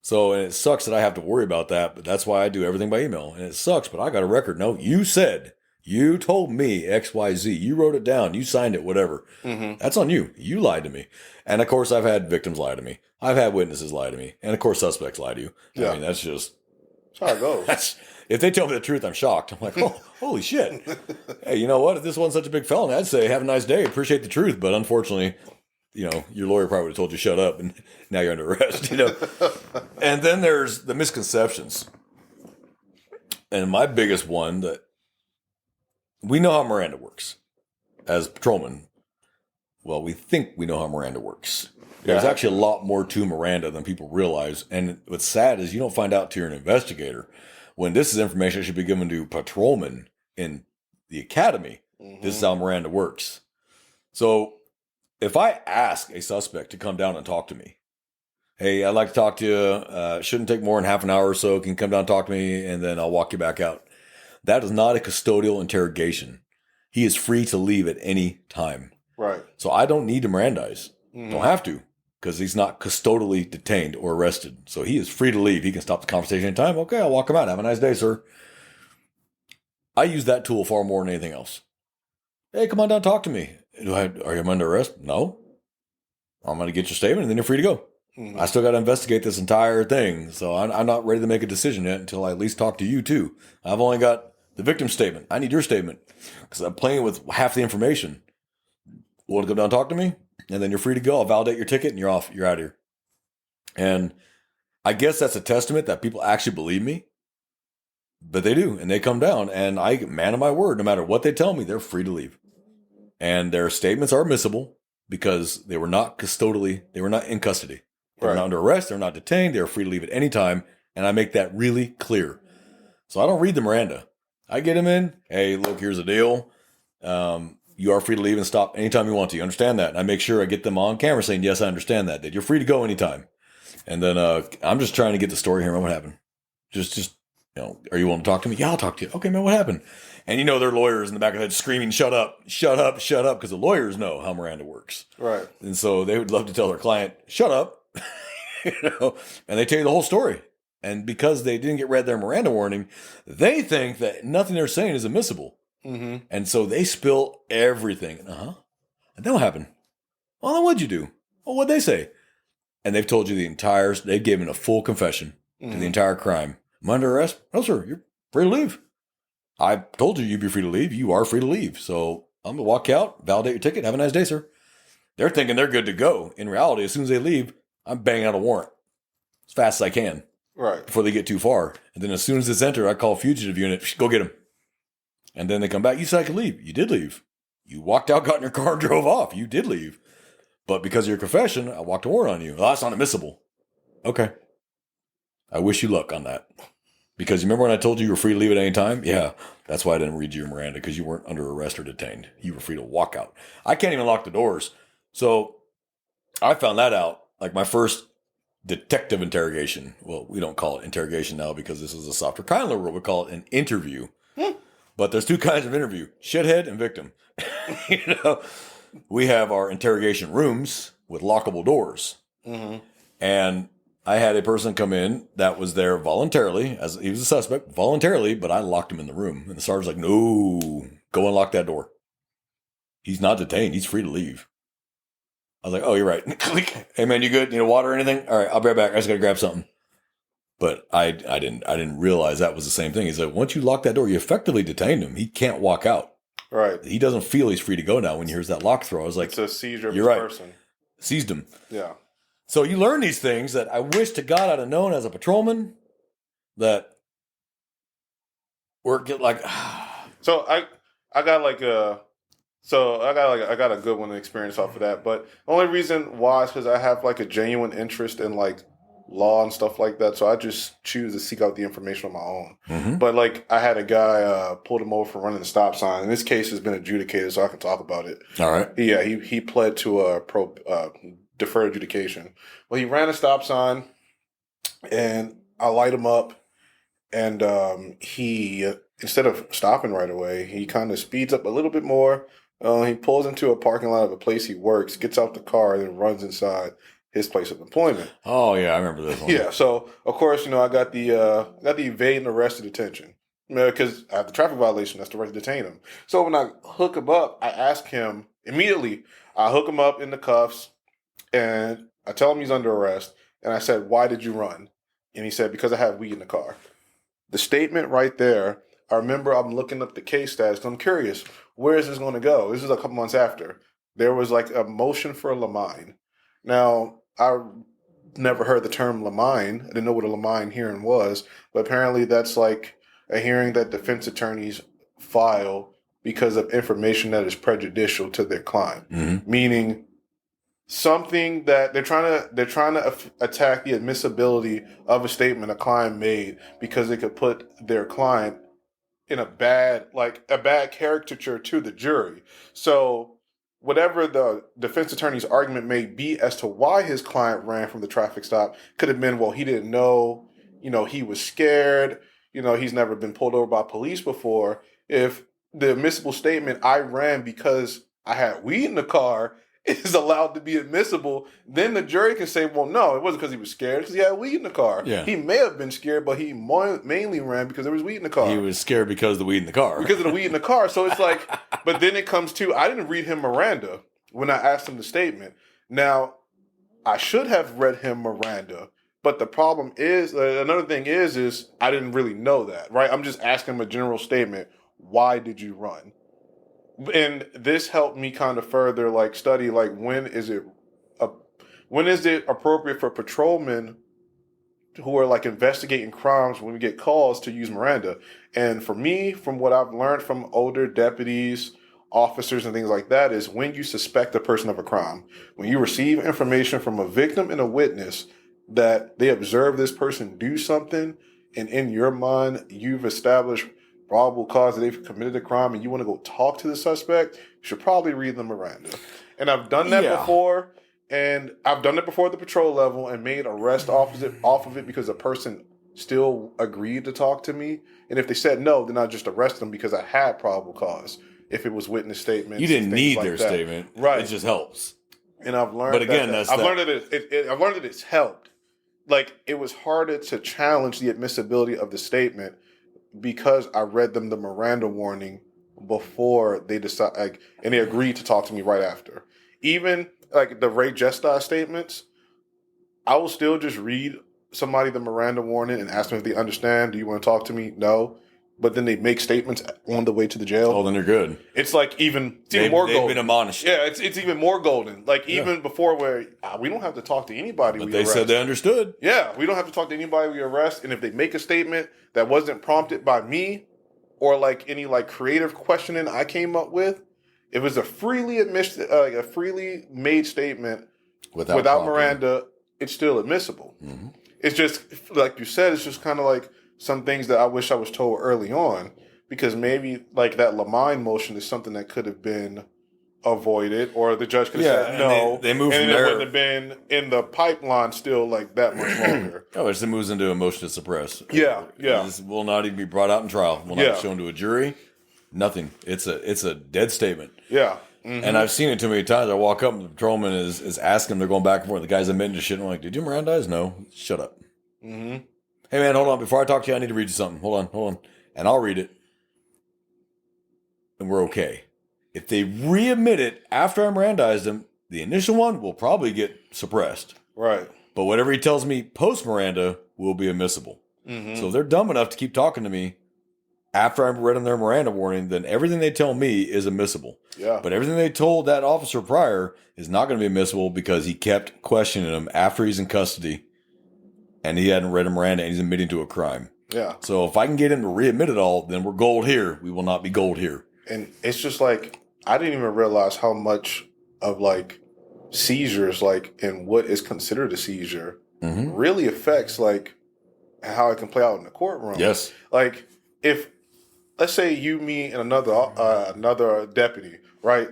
So, and it sucks that I have to worry about that, but that's why I do everything by email. And it sucks, but I got a record. No, you told me XYZ. You wrote it down. You signed it, whatever. Mm-hmm. That's on you. You lied to me. And of course, I've had victims lie to me. I've had witnesses lie to me. And of course, suspects lie to you. Yeah. I mean, that's just... That's how it goes. If they tell me the truth, I'm shocked. I'm like, oh, holy shit. Hey, you know what? If this wasn't such a big felony, I'd say, have a nice day. Appreciate the truth. But unfortunately... your lawyer probably would have told you shut up and now you're under arrest, And then there's the misconceptions. And my biggest one that we know how Miranda works as patrolmen. Well, we think we know how Miranda works. There's actually a lot more to Miranda than people realize. And what's sad is you don't find out till you're an investigator. When this is information that should be given to patrolmen in the academy, this is how Miranda works. So, if I ask a suspect to come down and talk to me, hey, I'd like to talk to you. Shouldn't take more than half an hour or so. Can you come down and talk to me, and then I'll walk you back out. That is not a custodial interrogation. He is free to leave at any time. Right. So I don't need to Mirandize. Don't have to, because he's not custodially detained or arrested. So he is free to leave. He can stop the conversation anytime. Okay, I'll walk him out. Have a nice day, sir. I use that tool far more than anything else. Hey, come on down, talk to me. Are you under arrest? No. I'm going to get your statement, and then you're free to go. Mm-hmm. I still got to investigate this entire thing, so I'm not ready to make a decision yet until I at least talk to you, too. I've only got the victim's statement. I need your statement, because I'm playing with half the information. Want to come down and talk to me? And then you're free to go. I'll validate your ticket, and you're off. You're out of here. And I guess that's a testament that people actually believe me. But they do, and they come down, and I, man of my word, no matter what they tell me, they're free to leave. And their statements are admissible because they were not they were not in custody. They were not under arrest. They're not detained. They're free to leave at any time. And I make that really clear. So I don't read the Miranda. I get them in. Hey, look, here's the deal. You are free to leave and stop anytime you want to. You understand that? And I make sure I get them on camera saying, yes, I understand that you're free to go anytime. And then I'm just trying to get the story here. Man, what happened? Just are you willing to talk to me? Yeah, I'll talk to you. Okay, man, what happened? And their lawyers in the back of the head screaming, "Shut up, shut up, shut up," because the lawyers know how Miranda works. Right. And so they would love to tell their client, "Shut up," and they tell you the whole story. And because they didn't get read their Miranda warning, they think that nothing they're saying is admissible. Mm-hmm. And so they spill everything. And then what happened? Well, then what'd you do? Well, what'd they say? And they've told you they've given a full confession to the entire crime. Am I under arrest? No, sir. You're free to leave. I told you you'd be free to leave. You are free to leave. So I'm going to walk out, validate your ticket. Have a nice day, sir. They're thinking they're good to go. In reality, as soon as they leave, I'm banging out a warrant as fast as I can. Right. Before they get too far. And then as soon as it's entered, I call fugitive unit, go get him. And then they come back. You said I could leave. You did leave. You walked out, got in your car, and drove off. You did leave. But because of your confession, I walked a warrant on you. Well, that's not admissible. Okay. I wish you luck on that. Because you remember when I told you were free to leave at any time? Yeah, that's why I didn't read you your Miranda, because you weren't under arrest or detained. You were free to walk out. I can't even lock the doors. So I found that out, like my first detective interrogation. Well, we don't call it interrogation now because this is a softer, kinder rule. We call it an interview. But there's two kinds of interview, shithead and victim. We have our interrogation rooms with lockable doors. Mm-hmm. And I had a person come in that was there voluntarily, as he was a suspect, voluntarily, but I locked him in the room. And the sergeant's like, "No, go unlock that door. He's not detained. He's free to leave." I was like, "Oh, you're right." Click. "Hey man, you good? Need a water or anything? All right, I'll be right back. I just gotta grab something." But I didn't realize that was the same thing. He's like, once you lock that door, you effectively detained him. He can't walk out. Right. He doesn't feel he's free to go now when he hears that lock throw. I was like, it's a seizure of you're his right. person. Seized him. Yeah. So you learn these things that I wish to God I'd have known as a patrolman that work like. So I got a good one experience off of that. But the only reason why is because I have like a genuine interest in like law and stuff like that. So I just choose to seek out the information on my own. Mm-hmm. But like I had a guy pulled him over for running the stop sign. And this case has been adjudicated, so I can talk about it. All right. Yeah, he pled to a deferred adjudication. Well, he ran a stop sign, and I light him up, and he instead of stopping right away, he kind of speeds up a little bit more. He pulls into a parking lot of a place he works, gets out the car, and then runs inside his place of employment. Oh yeah, I remember this one. Yeah, so of course, I got the evade and arrest and detention. Because I have the traffic violation, that's the right to detain him. So when I hook him up, I ask him immediately. I hook him up in the cuffs, and I tell him he's under arrest. And I said, "Why did you run?" And he said, "Because I have weed in the car." The statement right there, I remember I'm looking up the case status. I'm curious, where is this going to go? This is a couple months after. There was like a motion for a Lamine. Now, I never heard the term Lamine. I didn't know what a Lamine hearing was. But apparently that's like a hearing that defense attorneys file because of information that is prejudicial to their client. Mm-hmm. Meaning something that they're trying to attack the admissibility of a statement a client made because it could put their client in a bad caricature to the jury. So whatever the defense attorney's argument may be as to why his client ran from the traffic stop could have been, well, he didn't know, he was scared, he's never been pulled over by police before. If the admissible statement, "I ran because I had weed in the car," is allowed to be admissible, then the jury can say, well, no, it wasn't because he was scared, because he had weed in the car. Yeah. He may have been scared, but he mainly ran because there was weed in the car. He was scared because of the weed in the car. Because of the weed in the car. So it's like, but then it comes to, I didn't read him Miranda when I asked him the statement. Now, I should have read him Miranda, but the problem is, another thing is I didn't really know that, right? I'm just asking him a general statement. Why did you run? And this helped me kind of further study when is it appropriate for patrolmen who are investigating crimes when we get calls to use Miranda. And for me, from what I've learned from older deputies, officers, and things like that, is when you suspect a person of a crime, when you receive information from a victim and a witness that they observe this person do something, and in your mind you've established probable cause that they've committed a crime and you want to go talk to the suspect, you should probably read them Miranda. And I've done that before, And I've done it before at the patrol level and made arrest off of it because a person still agreed to talk to me. And if they said no, then I just arrested them because I had probable cause. If it was witness statements, You didn't and things need like their that. statement. Right? It just helps. And I've learned. But again, I've learned that it's helped. Like, it was harder to challenge the admissibility of the statement because I read them the Miranda warning before they decide, like, and they agreed to talk to me right after. Even like the Ray Jesta statements, I will still just read somebody the Miranda warning and ask them if they understand. Do you want to talk to me? No. But then they make statements on the way to the jail. Oh, then they're good. It's like it's even more golden. They've been admonished. Yeah, it's even more golden. Like, even before where we don't have to talk to anybody. But we they arrest. said they understood. Yeah, we don't have to talk to anybody we arrest. And if they make a statement that wasn't prompted by me or like any like creative questioning I came up with, if it was a freely a freely made statement without prompting. Miranda, it's still admissible. Mm-hmm. It's just like you said. It's just kind of like some things that I wish I was told early on, because maybe like that Lamine motion is something that could have been avoided, or the judge could have said no. They moved and from it there. wouldn't have been in the pipeline still like that much longer. Oh, it just moves into a motion to suppress. Yeah. This will not even be brought out in trial. Will not Yeah. be shown to a jury. Nothing. It's a dead statement. Yeah. Mm-hmm. And I've seen it too many times. I walk up and the patrolman is asking, they're going back and forth. The guy's admitting to shit. I'm like, did you Mirandize? No. Shut up. Mm-hmm. Hey man, hold on. Before I talk to you, I need to read you something. Hold on. And I'll read it. And we're okay. If they readmit it after I Mirandized them, the initial one will probably get suppressed. Right. But whatever he tells me post Miranda will be admissible. Mm-hmm. So if they're dumb enough to keep talking to me after I've read them their Miranda warning, then everything they tell me is admissible. Yeah. But everything they told that officer prior is not going to be admissible because he kept questioning him after he's in custody and he hadn't read a Miranda and he's admitting to a crime. Yeah. So if I can get him to readmit it all, then we're gold here. We will not be gold here. And it's just like, I didn't even realize how much of like seizures, like, and what is considered a seizure really affects like how it can play out in the courtroom. Yes. Like, if, let's say you, me, and another deputy, right?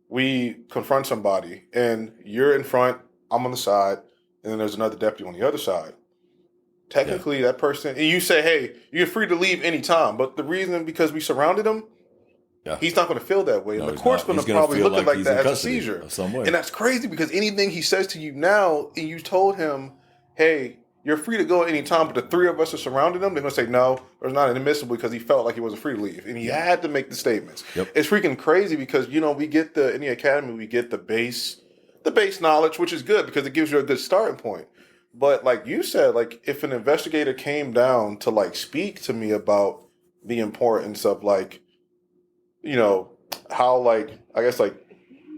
We confront somebody and you're in front, I'm on the side, and then there's another deputy on the other side. Technically, that person, and you say, hey, you're free to leave anytime. But the reason, because we surrounded him, he's not going to feel that way. No, and the court's going to probably look at like that as a seizure. Some way. And that's crazy, because anything he says to you now, and you told him, hey, you're free to go at any time, but the three of us are surrounding him, they're going to say, no, it's not admissible, because he felt like he wasn't free to leave. And he had to make the statements. Yep. It's freaking crazy because, we get in the academy, we get the base knowledge, which is good because it gives you a good starting point. But like you said, like, if an investigator came down to like speak to me about the importance of like, how like, I guess like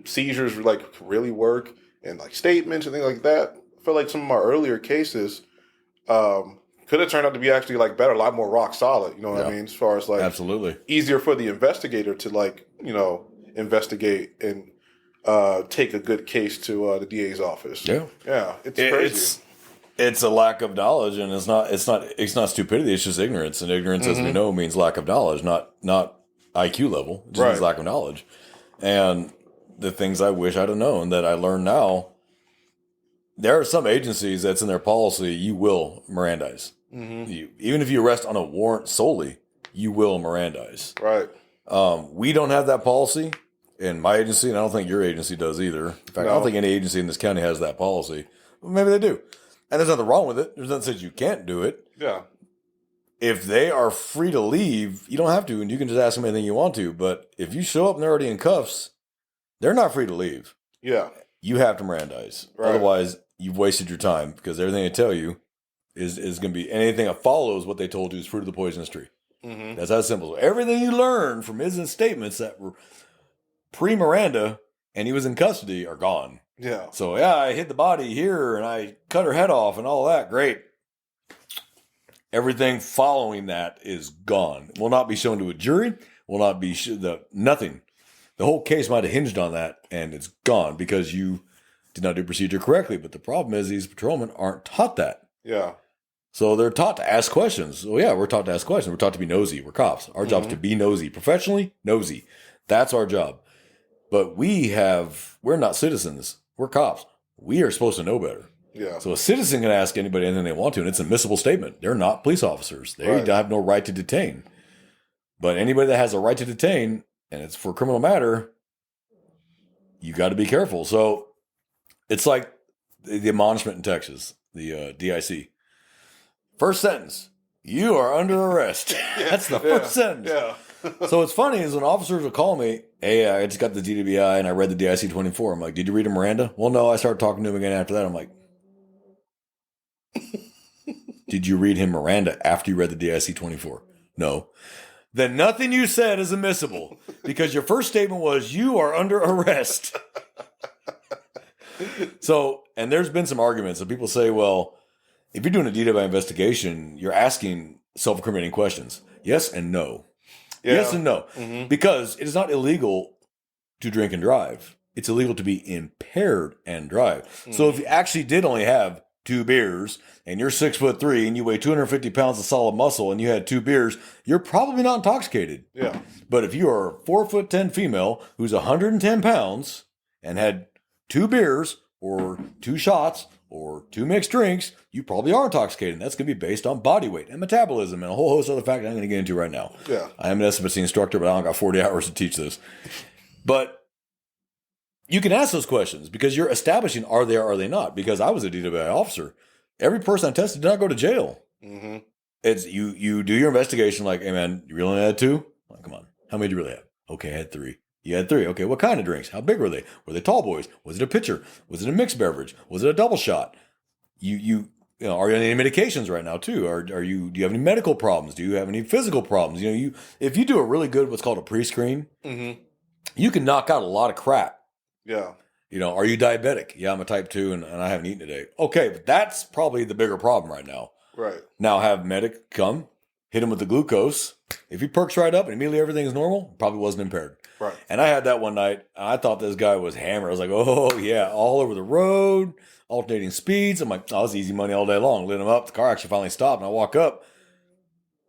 seizures like really work and like statements and things like that, I feel like some of my earlier cases could have turned out to be actually like better, a lot more rock solid. You know what I mean? As far as like, absolutely easier for the investigator to like, investigate and take a good case to the DA's office. Yeah. Yeah. It's crazy. It's a lack of knowledge, and it's not stupidity. It's just ignorance, and ignorance, as we know, means lack of knowledge, not IQ level. It just means lack of knowledge. And the things I wish I'd have known that I learned now. There are some agencies that's in their policy you will Mirandize. Even if you arrest on a warrant solely, you will Mirandize. Right. We don't have that policy in my agency, and I don't think your agency does either. In fact, I don't think any agency in this county has that policy. Well, maybe they do. And there's nothing wrong with it. There's nothing that says you can't do it. Yeah. If they are free to leave, you don't have to, and you can just ask them anything you want to. But if you show up and they're already in cuffs, they're not free to leave. Yeah. You have to Mirandize. Right. Otherwise, you've wasted your time, because everything they tell you is going to be anything that follows what they told you is fruit of the poisonous tree. That's how simple. So everything you learn from his statements that were pre-Miranda and he was in custody are gone. Yeah. So, I hit the body here and I cut her head off and all that. Great. Everything following that is gone. Will not be shown to a jury. Will not be nothing. The whole case might have hinged on that, and it's gone because you did not do procedure correctly. But the problem is these patrolmen aren't taught that. Yeah. So they're taught to ask questions. Well, we're taught to ask questions. We're taught to be nosy. We're cops. Our job is to be nosy. Professionally, nosy. That's our job. But we're not citizens. We're cops. We are supposed to know better. Yeah. So a citizen can ask anybody anything they want to, and it's an admissible statement. They're not police officers. They Right. have no right to detain. But anybody that has a right to detain, and it's for a criminal matter, you got to be careful. So it's like the admonishment in Texas, the DIC. First sentence, you are under arrest. That's the first sentence. Yeah. So what's funny is when officers will call me, hey, I just got the DWI and I read the DIC 24. I'm like, did you read a Miranda? Well, no, I started talking to him again after that. I'm like, did you read him Miranda after you read the DIC 24? No. Then nothing you said is admissible because your first statement was you are under arrest. So, and there's been some arguments that people say, well, if you're doing a DWI investigation, you're asking self-incriminating questions. Yes and no. Yeah. Yes and no. Mm-hmm. Because it is not illegal to drink and drive. It's illegal to be impaired and drive. So if you actually did only have 2 beers and you're 6'3" and you weigh 250 pounds of solid muscle and you had 2 beers, you're probably not intoxicated. Yeah. But if you are a 4'10" female who's 110 pounds and had 2 beers or 2 shots or 2 mixed drinks, you probably are intoxicated. And that's going to be based on body weight and metabolism and a whole host of other factors I'm going to get into right now. Yeah. I am an SFC instructor, but I don't got 40 hours to teach this. But you can ask those questions because you're establishing are they or are they not. Because I was a DWI officer. Every person I tested did not go to jail. Mm-hmm. It's you do your investigation like, hey man, you really only had 2? Oh, come on. How many do you really have? Okay, I had 3. You had 3. Okay, what kind of drinks? How big were they? Were they tall boys? Was it a pitcher? Was it a mixed beverage? Was it a double shot? You know, are you on any medications right now too? Do you have any medical problems? Do you have any physical problems? You know, if you do a really good what's called a pre-screen, Mm-hmm. you can knock out a lot of crap. Yeah. You know, are you diabetic? Yeah, I'm a type 2 and I haven't eaten today. Okay, but that's probably the bigger problem right now. Right. Now have medic come, hit him with the glucose. If he perks right up and immediately everything is normal, probably wasn't impaired. Right. And I had that one night. I thought this guy was hammered. I was like, oh, yeah, all over the road, alternating speeds. I'm like, oh, that's easy money all day long. Lit him up. The car actually finally stopped. And I walk up.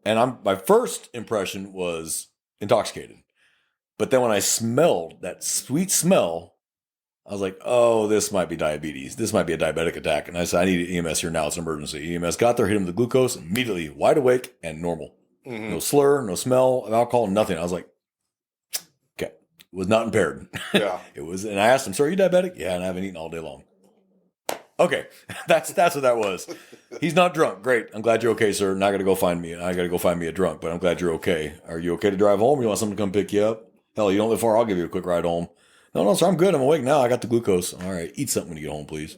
And my first impression was intoxicated. But then when I smelled that sweet smell, I was like, oh, this might be diabetes. This might be a diabetic attack. And I said, I need EMS here now. It's an emergency. EMS got there, hit him with the glucose, immediately wide awake and normal. Mm-hmm. No slur, no smell of alcohol, nothing. I was like, okay, was not impaired. Yeah. It was, and I asked him, sir, are you diabetic? Yeah, and I haven't eaten all day long. Okay, that's what that was. He's not drunk. Great. I'm glad you're okay, sir. Now I got to go find me. I got to go find me a drunk, but I'm glad you're okay. Are you okay to drive home? Or you want someone to come pick you up? Hell, you don't live far. I'll give you a quick ride home. No, sir, I'm good. I'm awake now. I got the glucose. All right, eat something when you get home, please.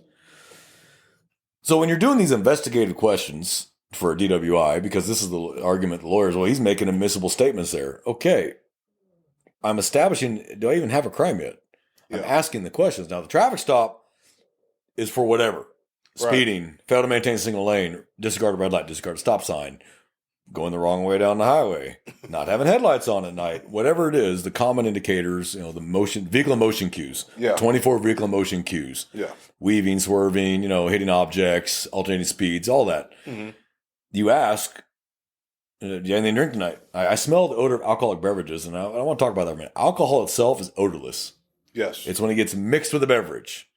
So when you're doing these investigative questions for a DWI, because this is the argument the lawyers, well, he's making admissible statements there. Okay, I'm establishing, do I even have a crime yet? I'm Yeah. asking the questions. Now, the traffic stop is for whatever. Right. Speeding, fail to maintain a single lane, disregard a red light, disregard a stop sign, going the wrong way down the highway, not having headlights on at night, whatever it is, the common indicators, you know, the vehicle in motion cues, Yeah. 24 vehicle in motion cues, Yeah. weaving, swerving, you know, hitting objects, alternating speeds, all that. Mm-hmm. You ask, do you have anything to drink tonight? I smell the odor of alcoholic beverages, and I want to talk about that for a minute. Alcohol itself is odorless. Yes. It's when it gets mixed with a beverage.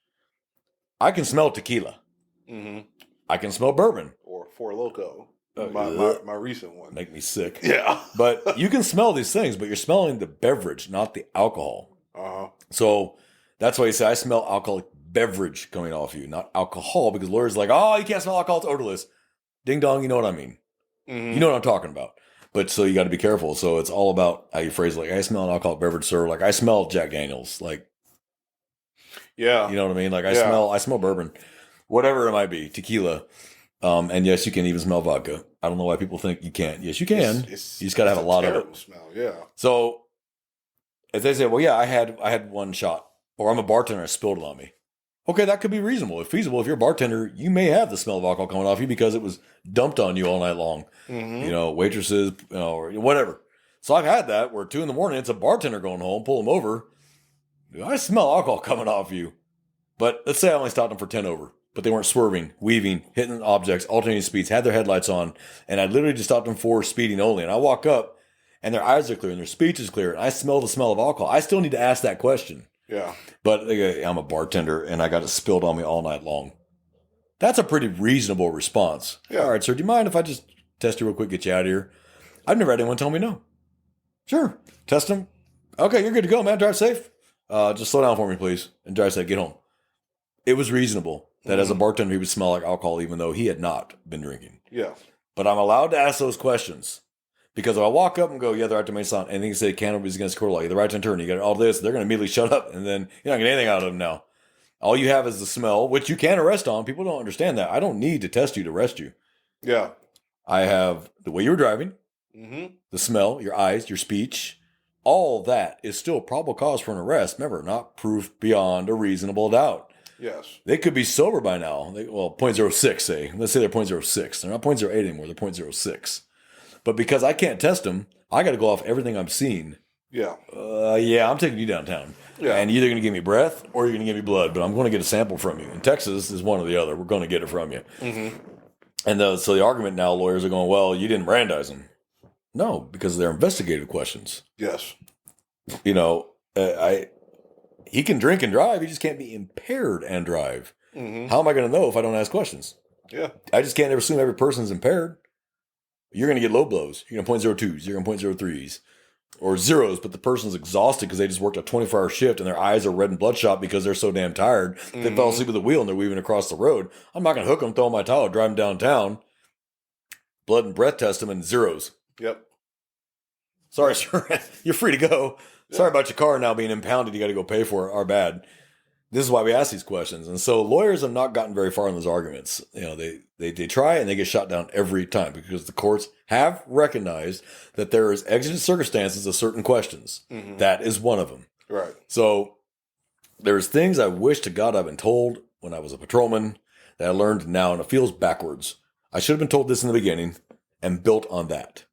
I can smell tequila. Mm-hmm. I can smell bourbon. Or Four Loko. Oh, My recent one. Make me sick. Yeah. But you can smell these things, but you're smelling the beverage, not the alcohol. Uh-huh. So that's why you say, I smell alcoholic beverage coming off you, not alcohol, because lawyers are like, oh, you can't smell alcohol, it's odorless. Ding dong, you know what I mean. Mm-hmm. You know what I'm talking about. But so you got to be careful. So it's all about how you phrase it. Like, I smell an alcoholic beverage, sir. Like, I smell Jack Daniels. Like, Yeah. you know what I mean? Like, I Yeah. smell bourbon, whatever it might be, tequila. And yes, you can even smell vodka. I don't know why people think you can't. Yes, you can. You just got to have a lot of it. terrible smell. Yeah. So if they say, well, yeah, I had one shot, or I'm a bartender, I spilled it on me. Okay, that could be reasonable. If feasible, if you're a bartender, you may have the smell of alcohol coming off you because it was dumped on you all night long. Mm-hmm. You know, waitresses, you know, or whatever. So I've had that where 2 a.m, it's a bartender going home, pull him over. I smell alcohol coming off you. But let's say I only stopped them for 10 over, but they weren't swerving, weaving, hitting objects, alternating speeds, had their headlights on, and I literally just stopped them for speeding only. And I walk up, and their eyes are clear, and their speech is clear, and I smell the smell of alcohol. I still need to ask that question. Yeah. But I'm a bartender and I got it spilled on me all night long. That's a pretty reasonable response. Yeah. All right, sir, do you mind if I just test you real quick, get you out of here? I've never had anyone tell me no. Sure. Test him. Okay, you're good to go, man. Drive safe. Just slow down for me, please. And drive safe. Get home. It was reasonable that as a bartender, he would smell like alcohol, even though he had not been drinking. Yeah. But I'm allowed to ask those questions. Because if I walk up and go, yeah, the right to remain silent, and they say cannabis against court law, the right to turn, you got all this, they're going to immediately shut up, and then you're not getting anything out of them now. All you have is the smell, which you can arrest on. People don't understand that. I don't need to test you to arrest you. Yeah. I have the way you were driving, Mm-hmm. the smell, your eyes, your speech. All that is still probable cause for an arrest. Remember, not proof beyond a reasonable doubt. Yes. They could be sober by now. Well, 0.06, say. Let's say they're 0.06. They're not 0.08 anymore. They're 0.06. But because I can't test them, I got to go off everything I'm seeing. Yeah. Yeah, I'm taking you downtown. Yeah. And you're either going to give me breath or you're going to give me blood, but I'm going to get a sample from you. In Texas is one or the other. We're going to get it from you. Mm-hmm. And so the argument now, lawyers are going, well, you didn't Brandeis them. No, because they're investigative questions. Yes. You know, he can drink and drive. He just can't be impaired and drive. Mm-hmm. How am I going to know if I don't ask questions? Yeah. I just can't assume every person's impaired. You're going to get low blows. You're going to 0.02s. You're going to 0.03s. Or zeros, but the person's exhausted because they just worked a 24-hour shift and their eyes are red and bloodshot because they're so damn tired. They fell asleep at the wheel and they're weaving across the road. I'm not going to hook them, throw them my towel, drive them downtown, blood and breath test them, and zeros. Yep. Sorry, sir. You're free to go. Sorry about your car now being impounded. You got to go pay for it. Our bad. This is why we ask these questions. And so lawyers have not gotten very far in those arguments. You know, they try and they get shot down every time because the courts have recognized that there is exigent circumstances of certain questions. Mm-hmm. That is one of them. Right. So there's things I wish to God I've been told when I was a patrolman that I learned now, and it feels backwards. I should have been told this in the beginning and built on that.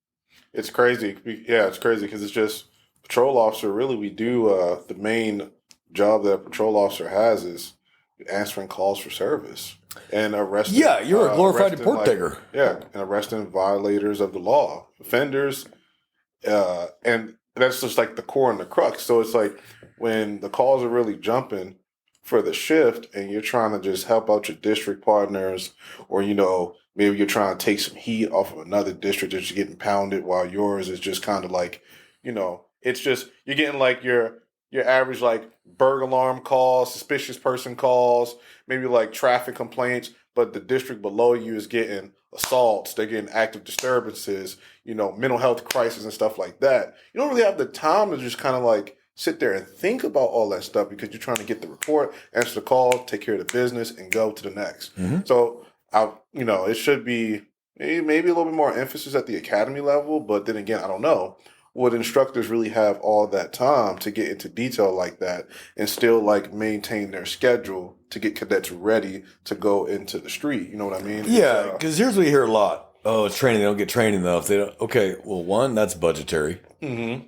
It's crazy. Yeah, it's crazy because it's just patrol officer. Really, we do the main job that a patrol officer has is answering calls for service and arresting. Yeah, you're a glorified arresting, report taker. Yeah, and arresting violators of the law, offenders, and that's just like the core and the crux. So it's like when the calls are really jumping for the shift, and you're trying to just help out your district partners, or maybe you're trying to take some heat off of another district that's getting pounded, while yours is just kind of like, it's just you're getting like your average like burglar alarm calls, suspicious person calls, maybe like traffic complaints, but the district below you is getting assaults, they're getting active disturbances, mental health crisis and stuff like that. You don't really have the time to just kind of like sit there and think about all that stuff because you're trying to get the report, answer the call, take care of the business, and go to the next. Mm-hmm. So, it should be maybe a little bit more emphasis at the academy level, but then again, I don't know. Would instructors really have all that time to get into detail like that and still like maintain their schedule to get cadets ready to go into the street? You know what I mean? Yeah, because here's what you hear a lot. Oh, it's training. They don't get training though. If they don't, okay, well, one, that's budgetary. Mm-hmm.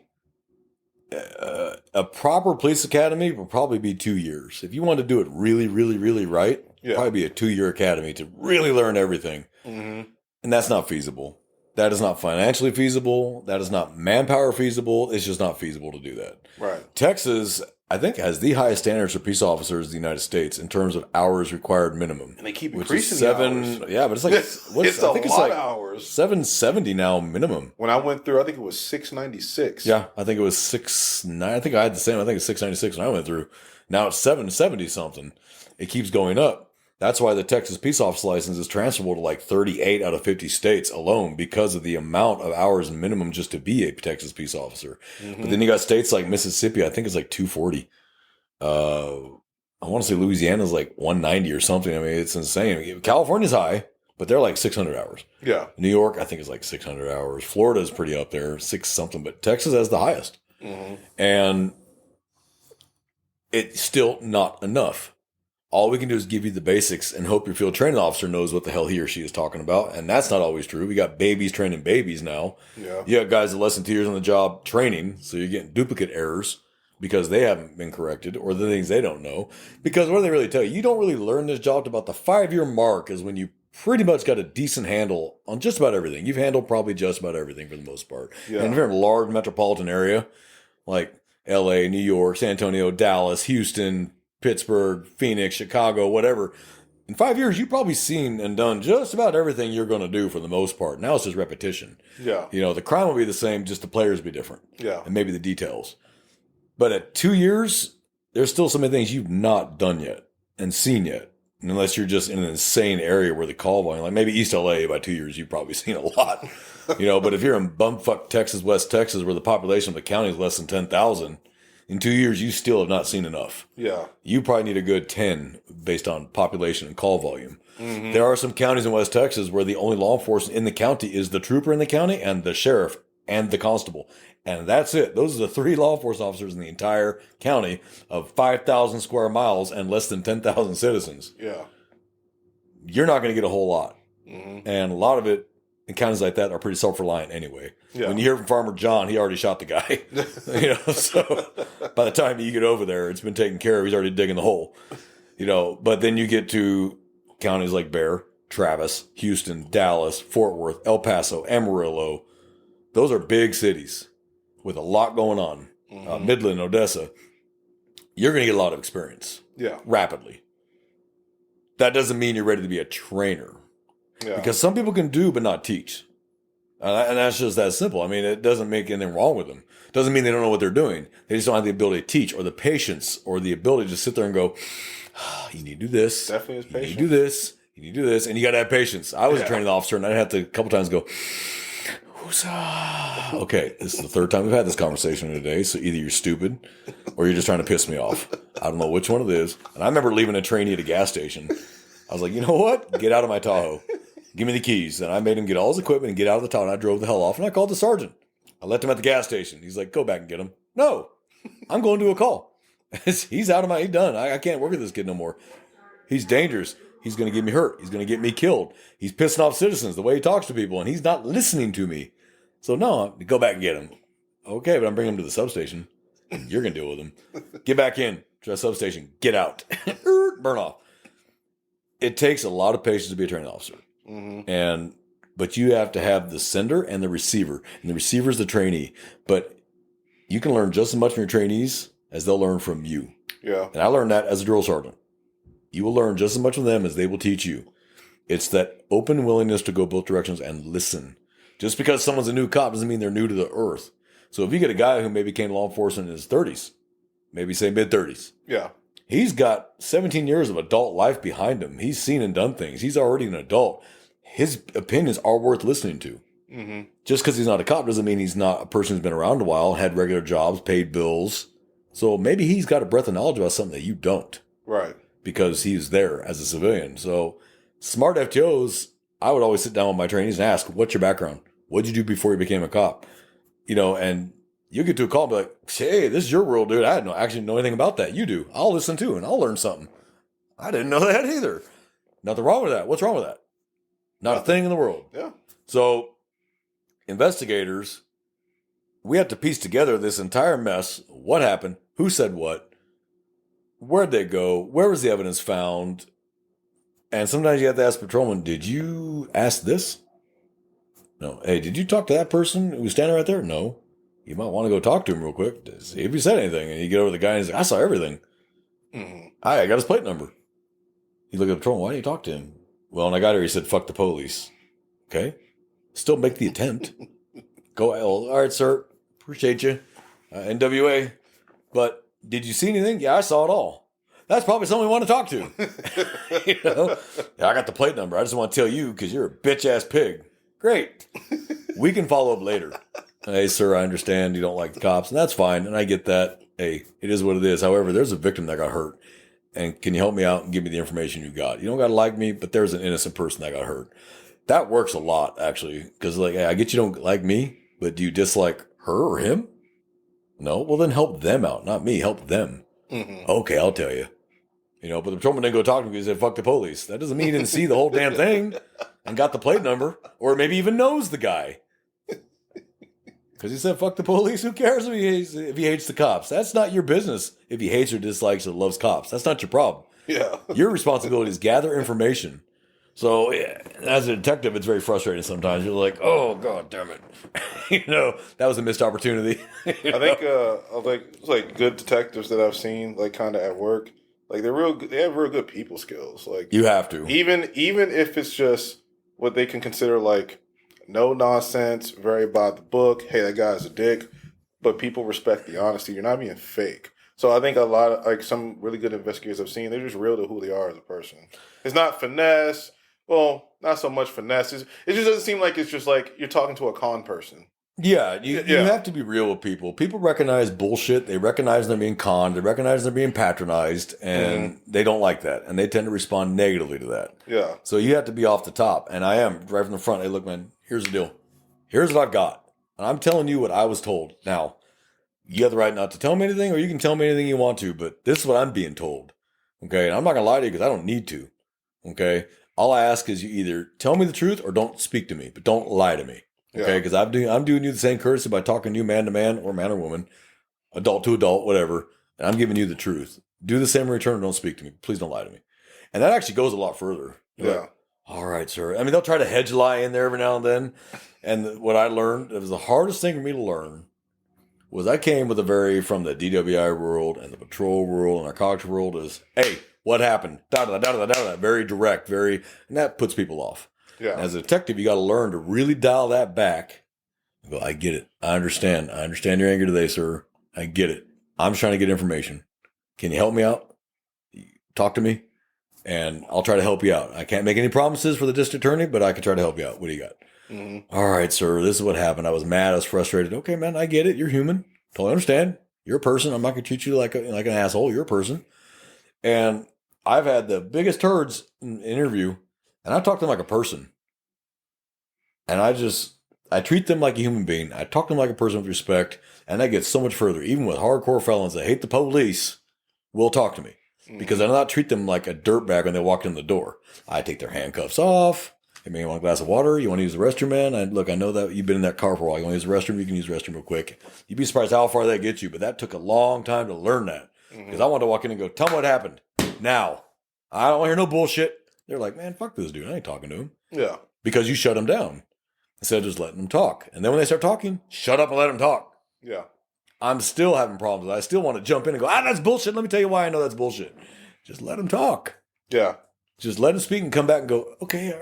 A proper police academy will probably be 2 years. If you want to do it really, really, really right, probably be a 2-year academy to really learn everything. Mm-hmm. And that's not feasible. That is not financially feasible. That is not manpower feasible. It's just not feasible to do that. Right. Texas, I think, has the highest standards for peace officers in the United States in terms of hours required minimum. And they keep which increasing is the 7. hours. Yeah, but it's like I think it's a lot of hours. 770 now minimum. When I went through, I think it was 696. Yeah, I think it was 690. I think I had the same. I think it's 696 when I went through. Now it's 770 something. It keeps going up. That's why the Texas peace officer license is transferable to like 38 out of 50 states alone because of the amount of hours minimum just to be a Texas peace officer. Mm-hmm. But then you got states like Mississippi, I think it's like 240. I want to say Louisiana's like 190 or something. I mean, it's insane. California's high, but they're like 600 hours. Yeah. New York, I think, is like 600 hours. Florida's pretty up there, 6 something, but Texas has the highest. Mm-hmm. And it's still not enough. All we can do is give you the basics and hope your field training officer knows what the hell he or she is talking about. And that's not always true. We got babies training babies now. Yeah. You got guys that less than 2 years on the job training, so you're getting duplicate errors because they haven't been corrected or the things they don't know. Because what do they really tell you? You don't really learn this job to about the 5-year mark is when you pretty much got a decent handle on just about everything. You've handled probably just about everything for the most part. Yeah. And if you're in a large metropolitan area, like, LA, New York, San Antonio, Dallas, Houston, Pittsburgh, Phoenix, Chicago, whatever. In 5 years, you've probably seen and done just about everything you're going to do for the most part. Now it's just repetition. Yeah. The crime will be the same, just the players be different. Yeah. And maybe the details. But at 2 years, there's still so many things you've not done yet and seen yet. Unless you're just in an insane area where the call volume, like maybe East LA, by 2 years, you've probably seen a lot. But if you're in bumfuck Texas, West Texas, where the population of the county is less than 10,000, in 2 years, you still have not seen enough. Yeah. You probably need a good 10 based on population and call volume. Mm-hmm. There are some counties in West Texas where the only law enforcement in the county is the trooper in the county and the sheriff and the constable. And that's it. Those are the 3 law enforcement officers in the entire county of 5,000 square miles and less than 10,000 citizens. Yeah. You're not going to get a whole lot. Mm-hmm. And a lot of it in counties like that are pretty self-reliant anyway. Yeah. When you hear from Farmer John, he already shot the guy. So by the time you get over there, it's been taken care of. He's already digging the hole. But then you get to counties like Bear, Travis, Houston, Dallas, Fort Worth, El Paso, Amarillo. Those are big cities with a lot going on. Mm-hmm. Midland, Odessa. You're going to get a lot of experience. Yeah. Rapidly. That doesn't mean you're ready to be a trainer. Yeah. Because some people can do but not teach. And that's just that simple. I mean, it doesn't make anything wrong with them. It doesn't mean they don't know what they're doing. They just don't have the ability to teach or the patience or the ability to sit there and go, you need to do this. Definitely is You patience. need to do this. You need to do this. And you got to have patience. I was a Yeah. training officer and I'd have to a couple times go, okay, this is the third time we've had this conversation today. So either you're stupid or you're just trying to piss me off. I don't know which one it is. And I remember leaving a trainee at a gas station. I was like, you know what? Get out of my Tahoe. Give me the keys. And I made him get all his equipment and get out of the Tahoe. And I drove the hell off. And I called the sergeant. I left him at the gas station. He's like, go back and get him. No, I'm going to a call. He's out of my, he's done. I can't work with this kid no more. He's dangerous. He's going to get me hurt. He's going to get me killed. He's pissing off citizens the way he talks to people. And he's not listening to me. So no, go back and get him. Okay, but I'm bringing him to the substation. You're going to deal with him. Get back in to the substation. Get out. Burn off. It takes a lot of patience to be a training officer. Mm-hmm. But you have to have the sender and the receiver. And the receiver is the trainee. But you can learn just as much from your trainees as they'll learn from you. Yeah. And I learned that as a drill sergeant. You will learn just as much from them as they will teach you. It's that open willingness to go both directions and listen. Just because someone's a new cop doesn't mean they're new to the earth. So if you get a guy who maybe came to law enforcement in his 30s, maybe say mid-30s, Yeah. he's got 17 years of adult life behind him. He's seen and done things. He's already an adult. His opinions are worth listening to. Mm-hmm. Just because he's not a cop doesn't mean he's not a person who's been around a while, had regular jobs, paid bills. So maybe he's got a breadth of knowledge about something that you don't. Right. Because he's there as a civilian. So smart FTOs, I would always sit down with my trainees and ask, what's your background? What did you do before you became a cop? And you get to a call and be like, hey, this is your world, dude. I didn't actually know anything about that. You do. I'll listen too, and I'll learn something. I didn't know that either. Nothing wrong with that. What's wrong with that? Not a thing in the world. Yeah. So investigators, we have to piece together this entire mess. What happened? Who said what? Where'd they go? Where was the evidence found? And sometimes you have to ask patrolman, did you ask this? No. Hey, did you talk to that person who was standing right there? No. You might want to go talk to him real quick to see if he said anything. And you get over to the guy and he's like, I saw everything. Mm-hmm. I got his plate number. You look at the patrolman, why didn't you talk to him? Well, when I got here, he said, fuck the police. Okay. Still make the attempt. Go, all right, sir. Appreciate you. NWA. But did you see anything? Yeah, I saw it all. That's probably someone we want to talk to. Yeah, I got the plate number. I just want to tell you because you're a bitch-ass pig. Great. We can follow up later. Hey, sir, I understand you don't like the cops, and that's fine, and I get that. Hey, it is what it is. However, there's a victim that got hurt, and can you help me out and give me the information you got? You don't got to like me, but there's an innocent person that got hurt. That works a lot, actually, because, hey, I get you don't like me, but do you dislike her or him? No? Well, then help them out, not me. Help them. Mm-hmm. Okay, I'll tell you. But the patrolman didn't go talk to him because he said, fuck the police. That doesn't mean he didn't see the whole damn thing and got the plate number, or maybe even knows the guy. Because he said, fuck the police. Who cares if he hates the cops? That's not your business if he hates or dislikes or loves cops. That's not your problem. Yeah. Your responsibility is gather information So yeah, as a detective, it's very frustrating sometimes. You're like, oh god damn it, that was a missed opportunity. I think like good detectives that I've seen like kind of at work, like they're real. They have real good people skills. Like You have to. even if it's just what they can consider like no nonsense, very by the book. Hey, that guy's a dick, but people respect the honesty. You're not being fake. So I think a lot of like some really good investigators I've seen, they're just real to who they are as a person. It's not finesse. Well, not so much finesse. It just doesn't seem like it's just like you're talking to a con person. Yeah, you Yeah. have to be real with people. People recognize bullshit. They recognize they're being conned. They recognize they're being patronized, and they don't like that. And they tend to respond negatively to that. Yeah. So you have to be off the top. And I am right from the front. Hey, look, man, here's the deal. Here's what I've got. And I'm telling you what I was told. Now, you have the right not to tell me anything, or you can tell me anything you want to, but this is what I'm being told. Okay? And I'm not going to lie to you because I don't need to. Okay? All I ask is you either tell me the truth or don't speak to me, but don't lie to me. Okay, because I'm doing you the same courtesy by talking to you man to man or woman, adult to adult, whatever. And I'm giving you the truth. Do the same in return. Don't speak to me. Please don't lie to me. And that actually goes a lot further. You're Yeah. like, all right, sir. I mean, they'll try to hedge lie in there every now and then. And what I learned, it was the hardest thing for me to learn, was I came with from the DWI world and the patrol world and narcotics world is, hey, what happened? Da da da da da da. Very direct, and that puts people off. Yeah. As a detective, you got to learn to really dial that back. Go, I get it. I understand. I understand your anger today, sir. I get it. I'm just trying to get information. Can you help me out? Talk to me, and I'll try to help you out. I can't make any promises for the district attorney, but I can try to help you out. What do you got? Mm-hmm. All right, sir. This is what happened. I was mad. I was frustrated. Okay, man. I get it. You're human. Totally understand. You're a person. I'm not going to treat you like an asshole. You're a person. And I've had the biggest turds in interview, and I talk to them like a person. And I treat them like a human being. I talk to them like a person with respect, and that gets so much further. Even with hardcore felons that hate the police, will talk to me because I do not treat them like a dirtbag when they walk in the door. I take their handcuffs off. Hey, man, you want a glass of water? You want to use the restroom, man? I know that you've been in that car for a while. You want to use the restroom? You can use the restroom real quick. You'd be surprised how far that gets you, but that took a long time to learn that because I wanted to walk in and go, tell me what happened now. I don't want to hear no bullshit. They're like, man, fuck this dude. I ain't talking to him. Yeah. Because you shut them down instead of just letting them talk. And then when they start talking, shut up and let them talk. Yeah. I'm still having problems. I still want to jump in and go, that's bullshit. Let me tell you why I know that's bullshit. Just let them talk. Yeah. Just let them speak and come back and go, okay,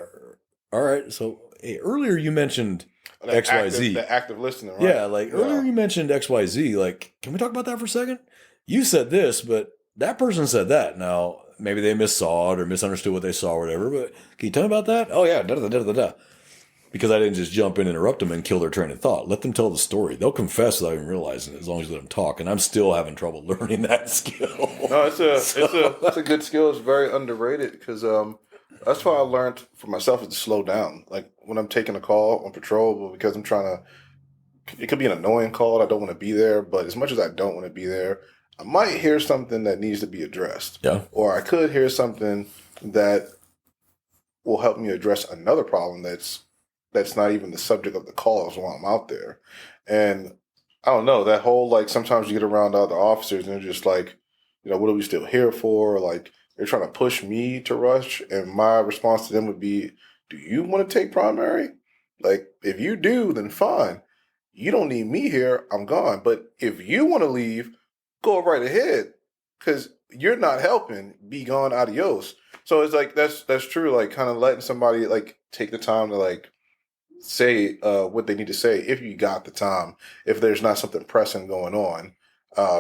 all right. So hey, earlier you mentioned XYZ. The active listening, right? Yeah, earlier you mentioned XYZ. Like, can we talk about that for a second? You said this, but that person said that. Now, maybe they missaw it or misunderstood what they saw or whatever, but can you tell me about that? Oh, yeah, da-da-da-da-da. Because I didn't just jump in, interrupt them, and kill their train of thought. Let them tell the story. They'll confess without even realizing it, as long as you let them talk. And I'm still having trouble learning that skill. No, it's a good skill. It's very underrated because that's why I learned for myself is to slow down. Like when I'm taking a call on patrol, but because I'm trying to, it could be an annoying call. I don't want to be there, but as much as I don't want to be there, I might hear something that needs to be addressed. Yeah. Or I could hear something that will help me address another problem that's not even the subject of the calls while I'm out there. And I don't know, that whole, like, sometimes you get around other officers and they're just like, what are we still here for? Like, they're trying to push me to rush. And my response to them would be, do you want to take primary? Like, if you do, then fine. You don't need me here. I'm gone. But if you want to leave, go right ahead. Because you're not helping. Be gone, adios. So it's like, that's true. Like, kind of letting somebody, like, take the time to, like, say what they need to say if you got the time. If there's not something pressing going on,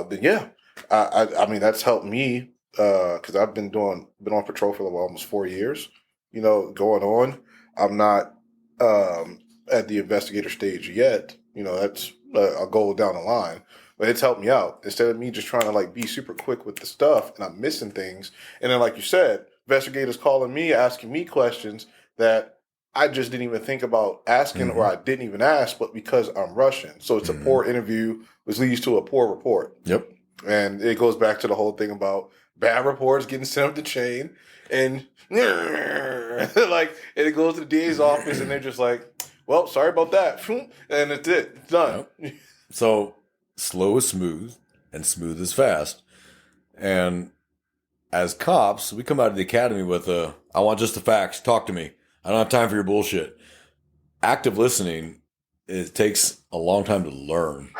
then yeah, I mean that's helped me because I've been on patrol for almost 4 years. Going on. I'm not at the investigator stage yet. That's a goal down the line. But it's helped me out instead of me just trying to like be super quick with the stuff and I'm missing things. And then, like you said, investigators calling me, asking me questions that I just didn't even think about asking or I didn't even ask, but because I'm rushing. So it's a poor interview, which leads to a poor report. Yep. And it goes back to the whole thing about bad reports getting sent up the chain and like, and it goes to the DA's office and they're just like, well, sorry about that. And it's it. It's done. Yep. So slow is smooth and smooth is fast. And as cops, we come out of the academy with I want just the facts. Talk to me. I don't have time for your bullshit. Active listening, it takes a long time to learn.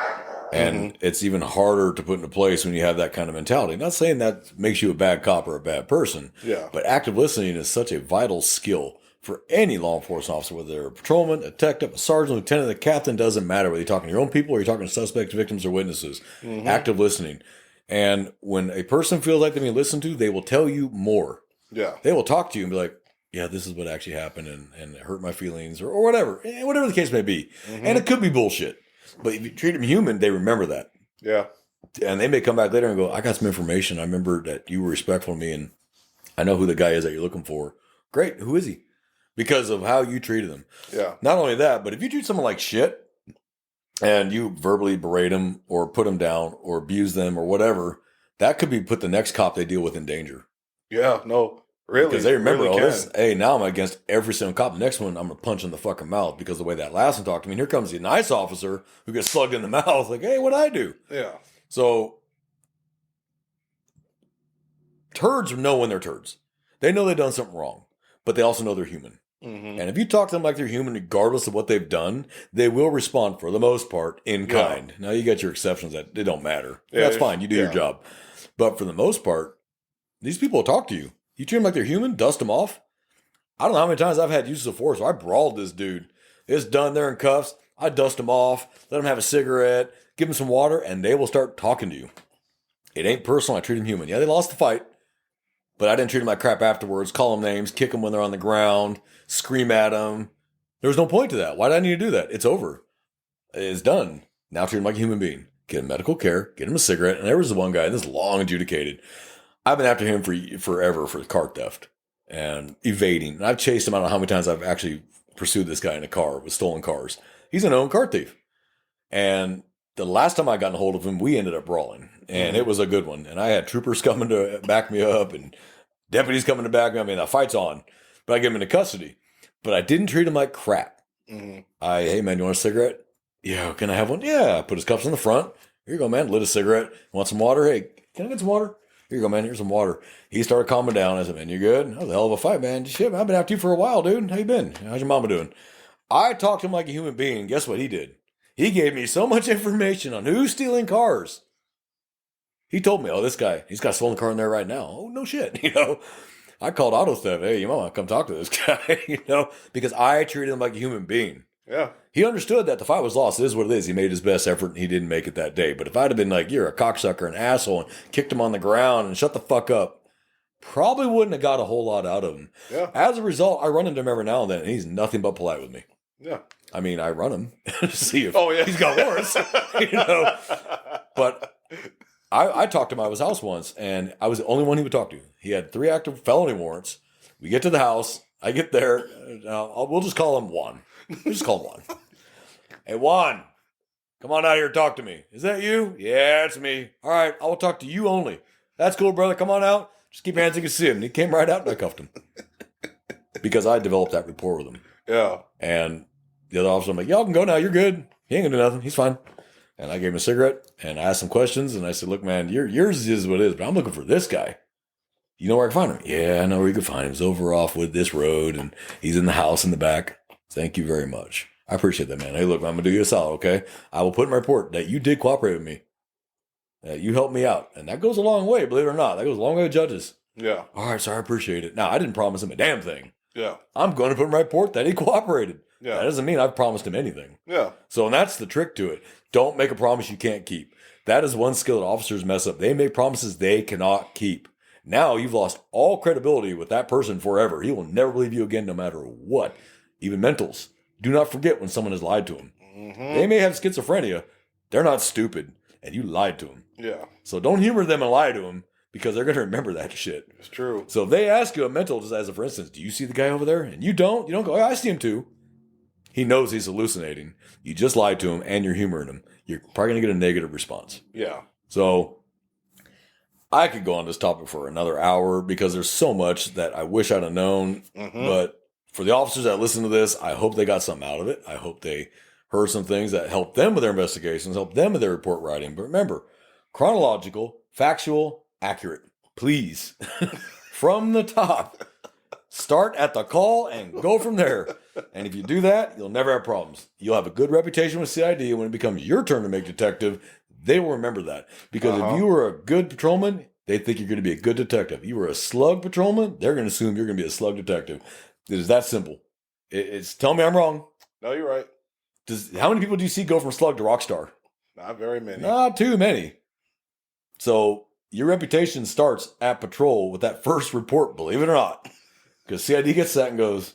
And it's even harder to put into place when you have that kind of mentality. Not saying that makes you a bad cop or a bad person. Yeah. But active listening is such a vital skill for any law enforcement officer, whether they're a patrolman, a detective, a sergeant, lieutenant, a captain, doesn't matter whether you're talking to your own people or you're talking to suspects, victims, or witnesses. Active listening. And when a person feels like they're being listened to, they will tell you more. Yeah. They will talk to you and be like, yeah, this is what actually happened and it hurt my feelings or whatever. Whatever the case may be. And it could be bullshit. But if you treat them human, they remember that. Yeah. And they may come back later and go, I got some information. I remember that you were respectful to me and I know who the guy is that you're looking for. Great. Who is he? Because of how you treated them. Yeah. Not only that, but if you treat someone like shit and you verbally berate them or put them down or abuse them or whatever, that could be put the next cop they deal with in danger. Yeah. No, really. Because they remember really all this. Hey, now I'm against every single cop. The next one, I'm going to punch in the fucking mouth because of the way that last one talked to me. And here comes the nice officer who gets slugged in the mouth. Like, hey, what'd I do? Yeah. So, turds know when they're turds. They know they've done something wrong, but they also know they're human. And if you talk to them like they're human, regardless of what they've done, they will respond for the most part in kind. Now, you get your exceptions that they don't matter. Yeah, That's fine. You do your job. But for the most part, these people will talk to you. You treat them like they're human, dust them off. I don't know how many times I've had uses of force where I brawled this dude. It's done. They're in cuffs. I dust them off, let them have a cigarette, give them some water, and they will start talking to you. It ain't personal. I treat them human. Yeah, they lost the fight, but I didn't treat them like crap afterwards, call them names, kick them when they're on the ground, scream at them. There was no point to that. Why did I need to do that? It's over. It's done. Now treat them like a human being. Get him medical care, get him a cigarette. And there was the one guy, this is long adjudicated. I've been after him for forever for car theft and evading. And I've chased him. I don't know how many times I've actually pursued this guy in a car with stolen cars. He's a known car thief. And the last time I got a hold of him, we ended up brawling. And it was a good one. And I had troopers coming to back me up and deputies coming to back me up. I mean, the fight's on. But I get him into custody. But I didn't treat him like crap. Hey, man, you want a cigarette? Yeah, can I have one? Yeah. I put his cuffs in the front. Here you go, man. Lit a cigarette. Want some water? Hey, can I get some water? Here you go, man. Here's some water. He started calming down. I said, man, you good? That was a hell of a fight, man. Shit, man, I've been after you for a while, dude. How you been? How's your mama doing? I talked to him like a human being. Guess what he did? He gave me so much information on who's stealing cars. He told me, oh, this guy, he's got a stolen car in there right now. Oh, no shit. I called auto theft. Hey, you might want to come talk to this guy, because I treated him like a human being. Yeah. He understood that the fight was lost. It is what it is. He made his best effort and he didn't make it that day. But if I'd have been like, you're a cocksucker, an asshole, and kicked him on the ground and shut the fuck up, probably wouldn't have got a whole lot out of him. Yeah. As a result, I run into him every now and then, and he's nothing but polite with me. Yeah. I mean, I run him to see if Oh, yeah. he's got warrants. But I talked to him at his house once, and I was the only one he would talk to. He had 3 active felony warrants. We get to the house. I get there. We'll just call him Juan. We'll just call him Juan. Hey, Juan, come on out here and talk to me. Is that you? Yeah, it's me. All right, I will talk to you only. That's cool, brother. Come on out. Just keep your hands so you can see him. And he came right out and I cuffed him. Because I developed that rapport with him. Yeah. And the other officer, I'm like, y'all can go now. You're good. He ain't gonna do nothing. He's fine. And I gave him a cigarette and I asked some questions. And I said, look, man, yours is what it is, but I'm looking for this guy. You know where I can find him? Yeah, I know where you can find him. He's over off with this road and he's in the house in the back. Thank you very much. I appreciate that, man. Hey, look, I'm going to do you a solid, okay? I will put in my report that you did cooperate with me. That you helped me out. And that goes a long way, believe it or not. That goes a long way with judges. Yeah. All right, sir, I appreciate it. Now, I didn't promise him a damn thing. Yeah. I'm going to put in my report that he cooperated. Yeah. That doesn't mean I've promised him anything. Yeah. So, and that's the trick to it. Don't make a promise you can't keep. That is one skill that officers mess up. They make promises they cannot keep. Now you've lost all credibility with that person forever. He will never believe you again, no matter what. Even mentals. Do not forget when someone has lied to them. They may have schizophrenia. They're not stupid. And you lied to them. Yeah. So don't humor them and lie to them because they're going to remember that shit. It's true. So if they ask you a mental, just as a for instance, do you see the guy over there? And you don't go, oh, I see him too. He knows he's hallucinating. You just lied to him and you're humoring him. You're probably going to get a negative response. Yeah. So I could go on this topic for another hour because there's so much that I wish I'd have known. But for the officers that listen to this, I hope they got something out of it. I hope they heard some things that helped them with their investigations, helped them with their report writing. But remember, chronological, factual, accurate. please, from the top, start at the call and go from there. And if you do that, you'll never have problems. You'll have a good reputation with CID. And when it becomes your turn to make detective, they will remember that. Because if you were a good patrolman, they think you're going to be a good detective. You were a slug patrolman, they're going to assume you're going to be a slug detective. It is that simple. It's tell me I'm wrong. No, you're right. How many people do you see go from slug to rock star? Not very many. Not too many. So your reputation starts at patrol with that first report, believe it or not. Because CID gets that and goes,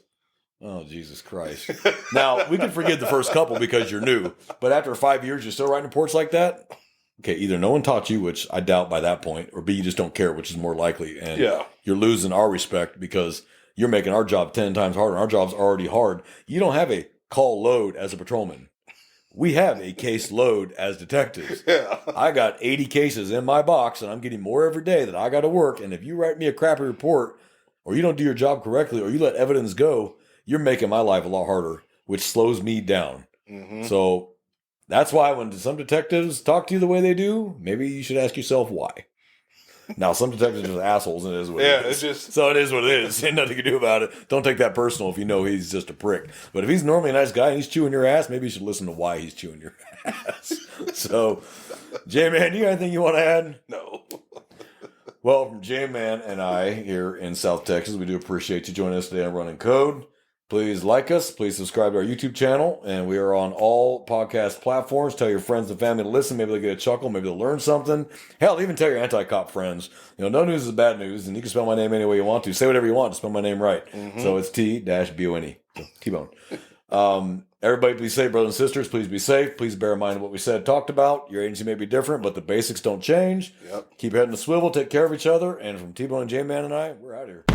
oh, Jesus Christ. Now, we can forgive the first couple because you're new. But after 5 years, you're still writing reports like that? Okay, either no one taught you, which I doubt by that point, or B, you just don't care, which is more likely. And you're losing our respect because you're making our job 10 times harder. Our job's already hard. You don't have a call load as a patrolman. We have a case load as detectives. Yeah. I got 80 cases in my box, and I'm getting more every day that I got to work. And if you write me a crappy report, or you don't do your job correctly, or you let evidence go, you're making my life a lot harder, which slows me down. Mm-hmm. So that's why when some detectives talk to you the way they do, maybe you should ask yourself why. Now, some detectives are just assholes, and it is what it is. So it is what it is. Ain't nothing you can do about it. Don't take that personal if you know he's just a prick. But if he's normally a nice guy and he's chewing your ass, maybe you should listen to why he's chewing your ass. So, J-Man, you got anything you want to add? No. Well, from J-Man and I here in South Texas, we do appreciate you joining us today on Running Code. Please like us. Please subscribe to our YouTube channel. And we are on all podcast platforms. Tell your friends and family to listen. Maybe they'll get a chuckle. Maybe they'll learn something. Hell, even tell your anti-cop friends. You know, no news is bad news. And you can spell my name any way you want to. Say whatever you want to spell my name right. Mm-hmm. So it's T-B-O-N-E. So T-Bone. Everybody be safe, brothers and sisters. Please be safe. Please bear in mind what we said, talked about. Your agency may be different, but the basics don't change. Yep. Keep heading to swivel. Take care of each other. And from T-Bone and J-Man and I, we're out here.